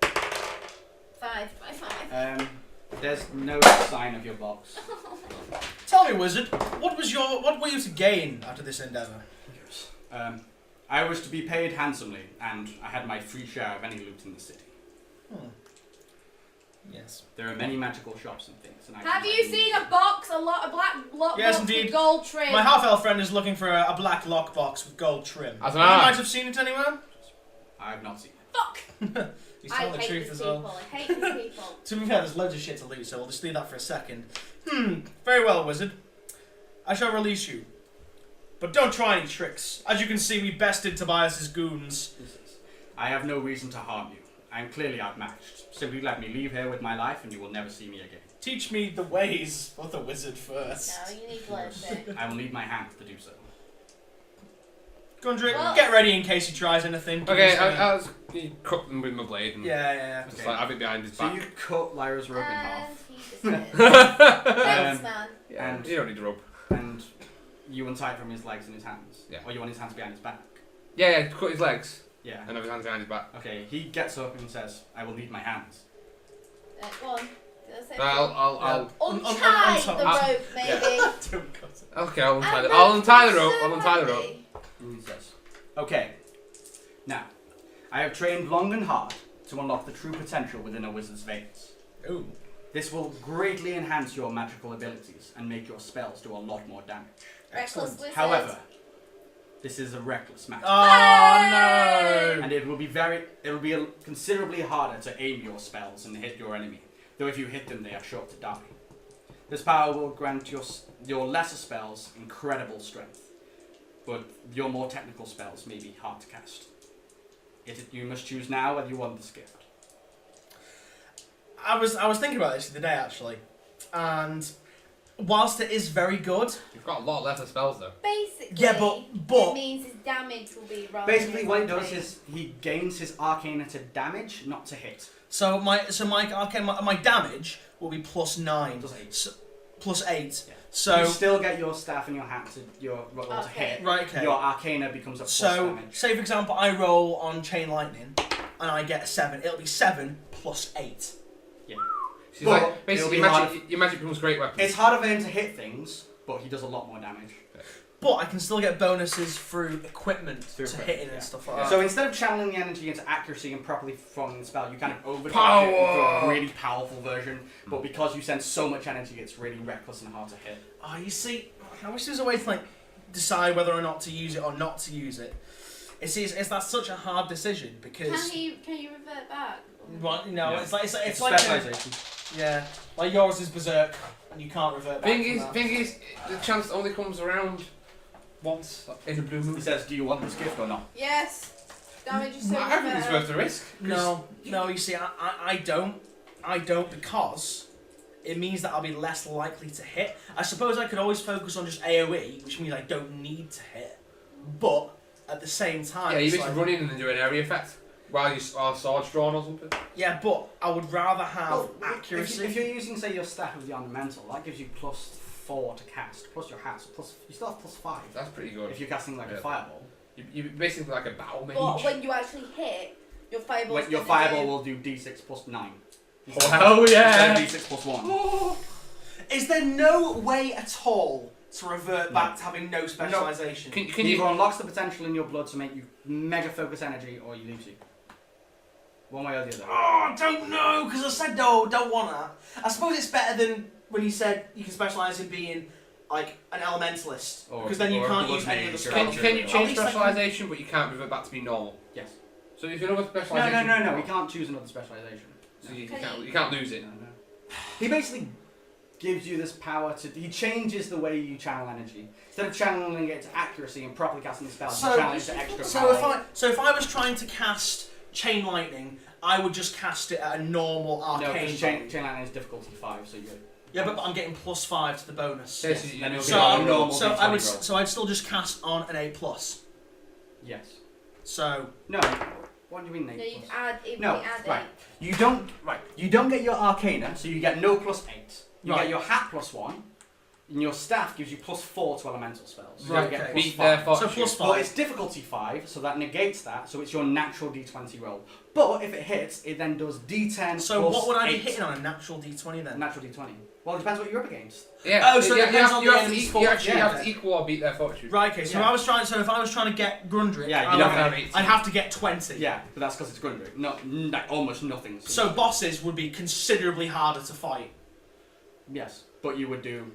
5 by 5. There's no sign of your box. Tell me, wizard, what were you to gain out of this endeavour? Yes. I was to be paid handsomely, and I had my free share of any loot in the city. Yes. There are many magical shops and things. And I Have can you let seen a box? A black lock Yes, box indeed. with gold trim. My half-elf friend is looking for a black lockbox with gold trim. As You an eye. might have seen it anywhere. I have not seen it. Fuck! He's I telling the hate truth these as people. well. I hate these people. To be fair, there's loads of shit to loot, so we'll just leave that for a second. Very well, wizard. I shall release you. But don't try any tricks. As you can see, we bested Tobias's goons. I have no reason to harm you. I am clearly outmatched. Simply let me leave here with my life, and you will never see me again. Teach me the ways of the wizard first. No, you need to learn to. I will need my hands to do so. Gondrick, Well- get ready in case he tries anything. Okay, I was cut them with my blade and Yeah. just Okay. like have it behind his So back. you cut Lyra's rope in half, And he just did. Thanks, man. Yeah, and- you don't need the rope. and you untie it from his legs and his hands. Yeah. Or you want his hands behind his back. Yeah, cut his legs Yeah. and have his hands behind his back. Okay, he gets up and says, "I will need my hands." Go on. That's it. I'll Untie untie- the rope, maybe. Don't cut it. okay, I'll untie And the I'll then untie the rope. I'll serve untie the rope. me. And he says, "Okay. Now, I have trained long and hard to unlock the true potential within a wizard's veins. Ooh. This will greatly enhance your magical abilities and make your spells do a lot more damage. Reckless wizard. However, this is a reckless match, Oh no! and it will be considerably harder to aim your spells and hit your enemy. Though if you hit them, they are sure to die. This power will grant your lesser spells incredible strength, but your more technical spells may be hard to cast. You must choose now whether you want this gift. I was thinking about this the other day actually, and whilst it is very good, You've got a lot of lesser spells though. Basically, Yeah, but- it means his damage will be rather Basically, than what it his does is he gains his arcana to damage, not to hit. so my damage will be +9, Plus 8. so, +8. Yeah. So you still get your staff in your hand to your roll to Okay. hit. right, okay. Your arcana becomes a plus So damage. say for example, I roll on chain lightning, and I get a 7. It'll be 7 plus 8. She's But like, basically, it'll be your magic becomes great weapon. It's harder for him to hit things, but he does a lot more damage. But I can still get bonuses through equipment Through to equipment, hitting yeah. and stuff like Yeah. that. So instead of channeling the energy into accuracy and properly throwing the spell, you kind of overcharge Power! it into a really powerful version. But because you send so much energy, it's really reckless and hard to hit. Oh, you see, I wish there was a way to like decide whether or not to use it or not to use it. It's that such a hard decision because Can you revert back? well, no, Yeah. it's like a, specialization. yeah, like yours is berserk and you can't revert back. Thing is, the chance only comes around once in a blue He moon. says, "Do you want this gift or not?" Yes. Damage is so I think it's better. worth the risk. No, you see, I don't because it means that I'll be less likely to hit. I suppose I could always focus on just AoE, which means I don't need to hit, but at the same time, Yeah, you it's basically like- run in and then do an area effect while your sword's drawn or something. yeah, but I would rather have Well, accuracy. If you're using, say, your staff of the ornamental, that gives you +4 to cast, plus your hat, so you still have +5. That's pretty good. If you're casting like Yeah. a fireball, You're basically like a battle mage. But when you actually hit, your fireball. your fireball will do D6 + 9. Oh Instead yeah! of D6 + 1. Is there no way at all to revert back to having no specialization? Can He you? either unlocks the potential in your blood to make you mega focus energy, or he leaves you. One way or the other. Oh, I don't know, because I said no, don't want that. I suppose it's better than when you said you can specialise in being like an elementalist, Or- because then you or a can't blood use any of the mage or spells. Can you At change least I can- specialization, but you can't revert back to be normal? Yes. So if you know what No, specialization, no. We can't choose another specialization. So you Can can't you- you can't lose it. No. He basically gives you this power to. He changes the way you channel energy. Instead of channeling it to accuracy and properly casting the spell, So- you channel it to extra So power. if I was trying to cast Chain Lightning, I would just cast it at a normal No, arcane. because chain lightning is difficulty 5, so you. Yeah, but I'm getting +5 to the bonus. So Yes, you then know, it'll be So, on a normal so D20 I would, roll. so I'd still just cast on an A+. Yes. So No. What do you mean, No, Nate? you'd add. It No, would add right. 8. You don't get your arcana, so you get no +8. You Right. get your hat +1, and your staff gives you +4 to elemental spells. So Right, you get okay. Beat +5. their so fortune. +5. But it's difficulty 5, so that negates that, so it's your natural D20 roll. But if it hits, it then does D10 So plus what would I be 8. hitting on a natural D20 then? Natural D20. Well, it depends what you're up against. Yeah. Oh, so it you depends have, on you the have to enemy's you actually fortune. have to equal or beat their fortune. Right, okay, so Yeah. if I was trying to get Grundrick, Yeah, you I don't would- have I'd have to get 20. Yeah, but that's because it's Grundrick. Like almost nothing. So bosses would be considerably harder to fight. Yes, but you would do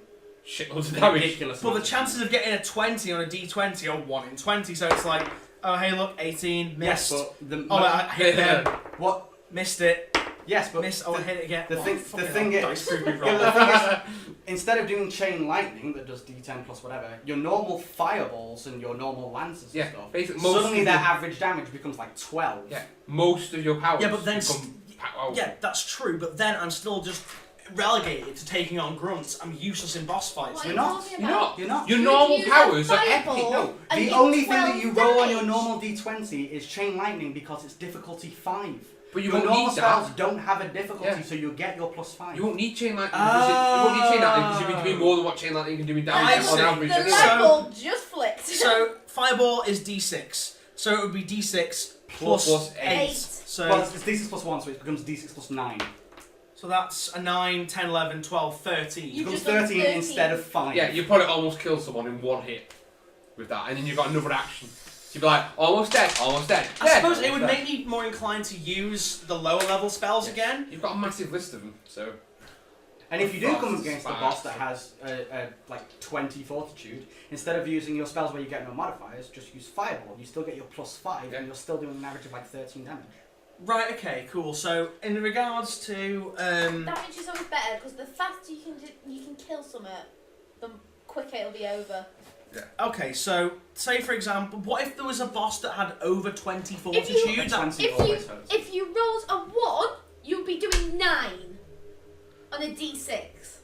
Shitloads of damage. ridiculous. But the amounts of chances of getting a 20 on a D20 are 1 in 20, so it's like, oh hey look, 18, Yes, missed. but the Oh, I hit them, what? missed it, Yes, but missed, oh I hit it again. the Oh, thing- fucking the thing hell, is- dice proved me Yeah, wrong. but the thing is, instead of doing chain lightning that does D10 plus whatever, your normal fireballs and your normal lances Yeah, and stuff, basically most suddenly of their your- average damage becomes like 12. Yeah, most of your powers Yeah, but then become powerful. Yeah, that's true, but then I'm still just relegated to taking on grunts. I'm useless in boss fights. What You're are you not. talking You're about? not. You're not. Your You normal use a powers are epic. fireball. No, And the you only get thing that 12 you roll on your damage. normal D20 is chain lightning because it's difficulty 5. But you your won't normal need spells that. don't have a difficulty, Yeah. so you'll get your +5. You won't need chain lightning because you won't need chain lightning because you'll be doing more than what chain lightning can do in I damage on see. average. The anyway. level just flipped. So fireball is D6, so it would be D6 plus Plus 8. eight. So Well, it's D6 plus 1, so it becomes D6 plus 9. so that's a 9, 10, 11, 12, 13. It You becomes just done 13 13. instead of 5. Yeah, you probably almost kill someone in one hit with that, and then you've got another action. So you'd be like, almost dead, almost dead. I dead, suppose it almost would dead. make me more inclined to use the lower level spells Yes. again. You've got a massive list of them, so. And if you do Frost, come against a sparks. boss that has like 20 fortitude, instead of using your spells where you get no modifiers, just use fireball. You still get your +5, Yeah. and you're still doing an average of like 13 damage. Right, okay, cool. So, in regards to... Damage is always better, because the faster you can kill something, the quicker it'll be over. Okay, so, say for example, what if there was a boss that had over 20 If fortitude? If you rolled a 1, you'd be doing 9 on a d6.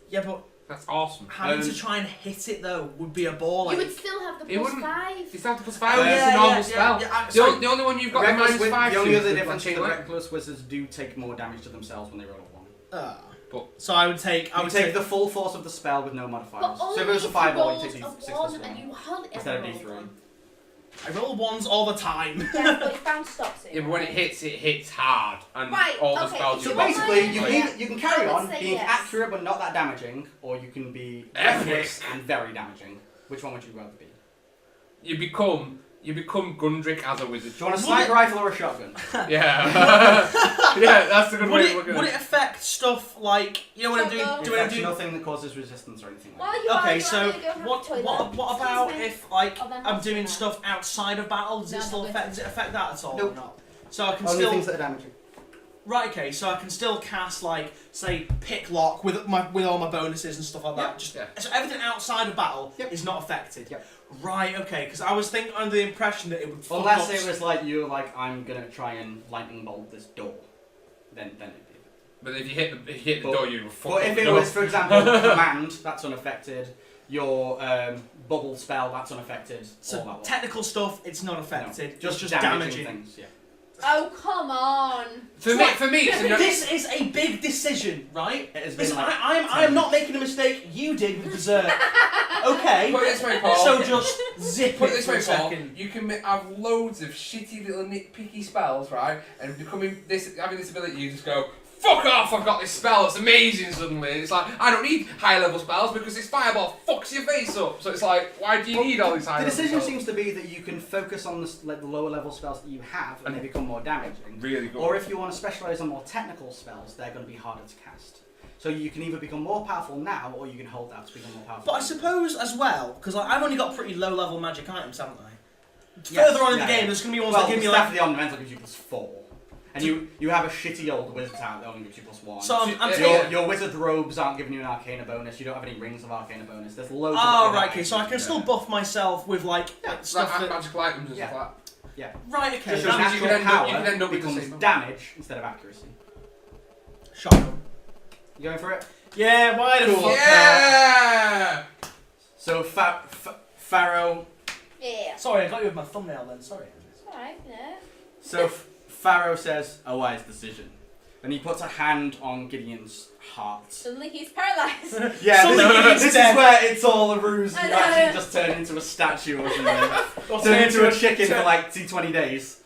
Yeah, but That's awesome. having to try and hit it, though, would be a ball. You would still have the It plus wouldn't- 5. You still have to plus 5. Oh, It's yeah, a normal yeah, spell. yeah, The only one you've got the Reckless minus 5 the only to other is difference is chain that link. reckless wizards do take more damage to themselves when they roll a 1. So I would take... You take the full force of the spell with no modifiers. But only So if it was a if 5-ball, you you take rolled D6 a plus 1 and 1. you hardly Instead of ever rolled D3. one. I roll 1s all the time. Yeah, but it bounce stops it. Yeah, but when it hits hard. And Right, all the okay, spells So you you want basically, my- you can carry I would on say being yes. accurate but not that damaging, or you can be Epic. reckless and very damaging. Which one would you rather be? You become Gundrick as a wizard. Do you want a sniper rifle or a shotgun? Yeah. Yeah, that's a good way of looking Would at it it. affect stuff like, you know, when I'm Shotgun. doing... It's nothing that causes resistance or anything like While that. you are, Okay, you so are gonna go have what the toilet. what about Excuse me. if like Oh, then I'm that's doing fine. stuff outside of battle? Does it No, still not affect? Does it affect that at all? Nope. Or not? So I can Only still things that are damaging. right. Okay, so I can still cast like say pick lock with all my bonuses and stuff like that. Just Yeah. so everything outside of battle Yep. is not affected. Yep. Right. Okay, because I was thinking under the impression that it would. fuck Unless up it was like you're like, I'm gonna try and lightning bolt this door, then it'd be. But if you hit the But- door, you fuck But up if the it door. was, for example, command, that's unaffected. Your bubble spell, that's unaffected. all So that one. technical stuff, it's not affected. No, It's just damaging damaging. things. Yeah. Oh, come on. For me, it's a no- This is a big decision, right? It has been Listen, like I am not making a mistake. You did with Berserk. Okay. Put it this way, Paul. So just zip Put it it this for way, a Paul. second. You can have loads of shitty little nitpicky spells, right? And having this ability, you just go, fuck off! I've got this spell. It's amazing. Suddenly, and it's like I don't need high level spells because this fireball fucks your face up. So it's like, why do you need all these high The level decision spells? seems to be that you can focus on the lower level spells that you have, and they become more damaging. Really good. Or if you want to specialise on more technical spells, they're going to be harder to cast. So you can either become more powerful now, or you can hold out to become more powerful. But I suppose as well, because I've only got pretty low level magic items, haven't I? Yes, Further on in the yeah, game, yeah. there's going to be ones Well, that give the me staff like. of the Ornamental gives you +4. And you have a shitty old wizard hat that only gives you +1. So I'm Yeah. taking. your wizard robes aren't giving you an arcana bonus. You don't have any rings of arcana bonus. There's loads of Oh other right, okay. So I can items. still buff myself with like It's stuff like that. magical items and Yeah. stuff like Right, okay. Just That your means you natural can end up- power you can end up with the becomes same- damage instead of accuracy. Shotgun. You going for it? Yeah, why the Cool. fuck? Yeah. So Pharaoh. Yeah. Sorry, I got you with my thumbnail then. Sorry. It's alright, yeah. So Pharaoh says a wise decision, and he puts a hand on Gideon's heart. Suddenly he's paralysed. Yeah, Suddenly this he's is dead. where it's all a ruse. I You know. actually just turn into a statue or something. Or Turn into a chicken for like 20 days.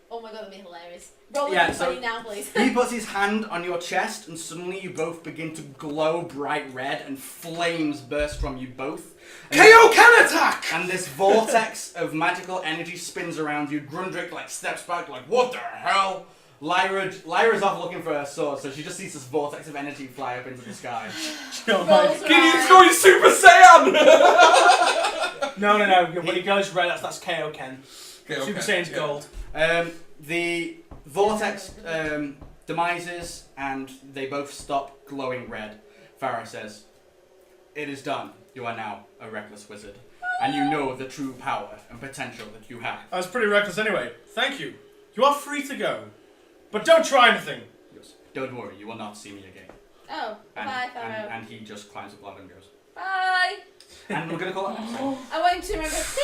Oh my god, that'd be hilarious. Roll Yeah, yeah, so- now, please. He puts his hand on your chest, and suddenly you both begin to glow bright red, and flames burst from you both. And KO can attack. And this vortex of magical energy spins around you. Grundrick like steps back, like what the hell? Lyra's off looking for her sword, so she just sees this vortex of energy fly up into the sky. Rolls Gideon's around. going Super Saiyan. No. When he goes red, that's KO Ken. Okay, Super okay, Saiyan's yeah. gold. The vortex demises, and they both stop glowing red. Farah says, "It is done. You are now a reckless wizard, and you know the true power and potential that you have." I was pretty reckless anyway. Thank you. You are free to go, but don't try anything. Yes. Don't worry, you will not see me again. Oh, And, bye, Pharaoh. and he just climbs up ladder and goes. Bye. And we're gonna call it an episode. I want to remember. See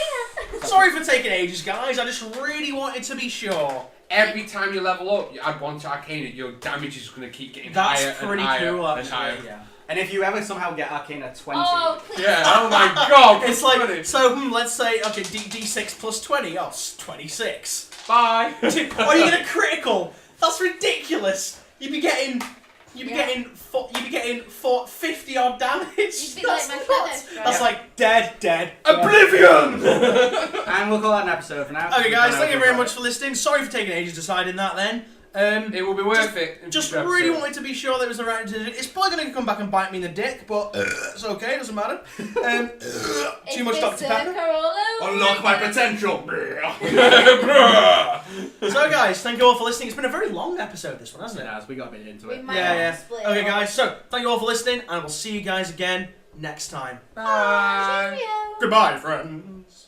ya. Sorry for taking ages, guys. I just really wanted to be sure. Every time you level up, you add 1 to Arcana, your damage is going to keep getting That's higher pretty and higher cool, and actually. higher. Yeah. And if you ever somehow get Arcana 20, Oh, please. Yeah, oh my god. It's like so. Let's say okay, D6 plus 20. Oh, 26. Bye. Or you get a critical. That's ridiculous. You'd be getting 50 odd damage. You'd be like my nuts. shadow. That's like dead. Oblivion. and we'll call that an episode for now. Okay, We've guys, gone thank you over very it. much for listening. Sorry for taking ages deciding that. Then. It will be worth it. in Just future really episodes. wanted to be sure that it was the right decision. It's probably going to come back and bite me in the dick, but it's okay, doesn't matter. Too much Dr. Pepper. All over. Unlock my potential. So guys, thank you all for listening. It's been a very long episode, this one, hasn't it? As we got a bit into We it. might Yeah, have yeah. to split Okay it guys, so thank you all for listening, and we'll see you guys again next time. up. Cheerio. Goodbye, friends.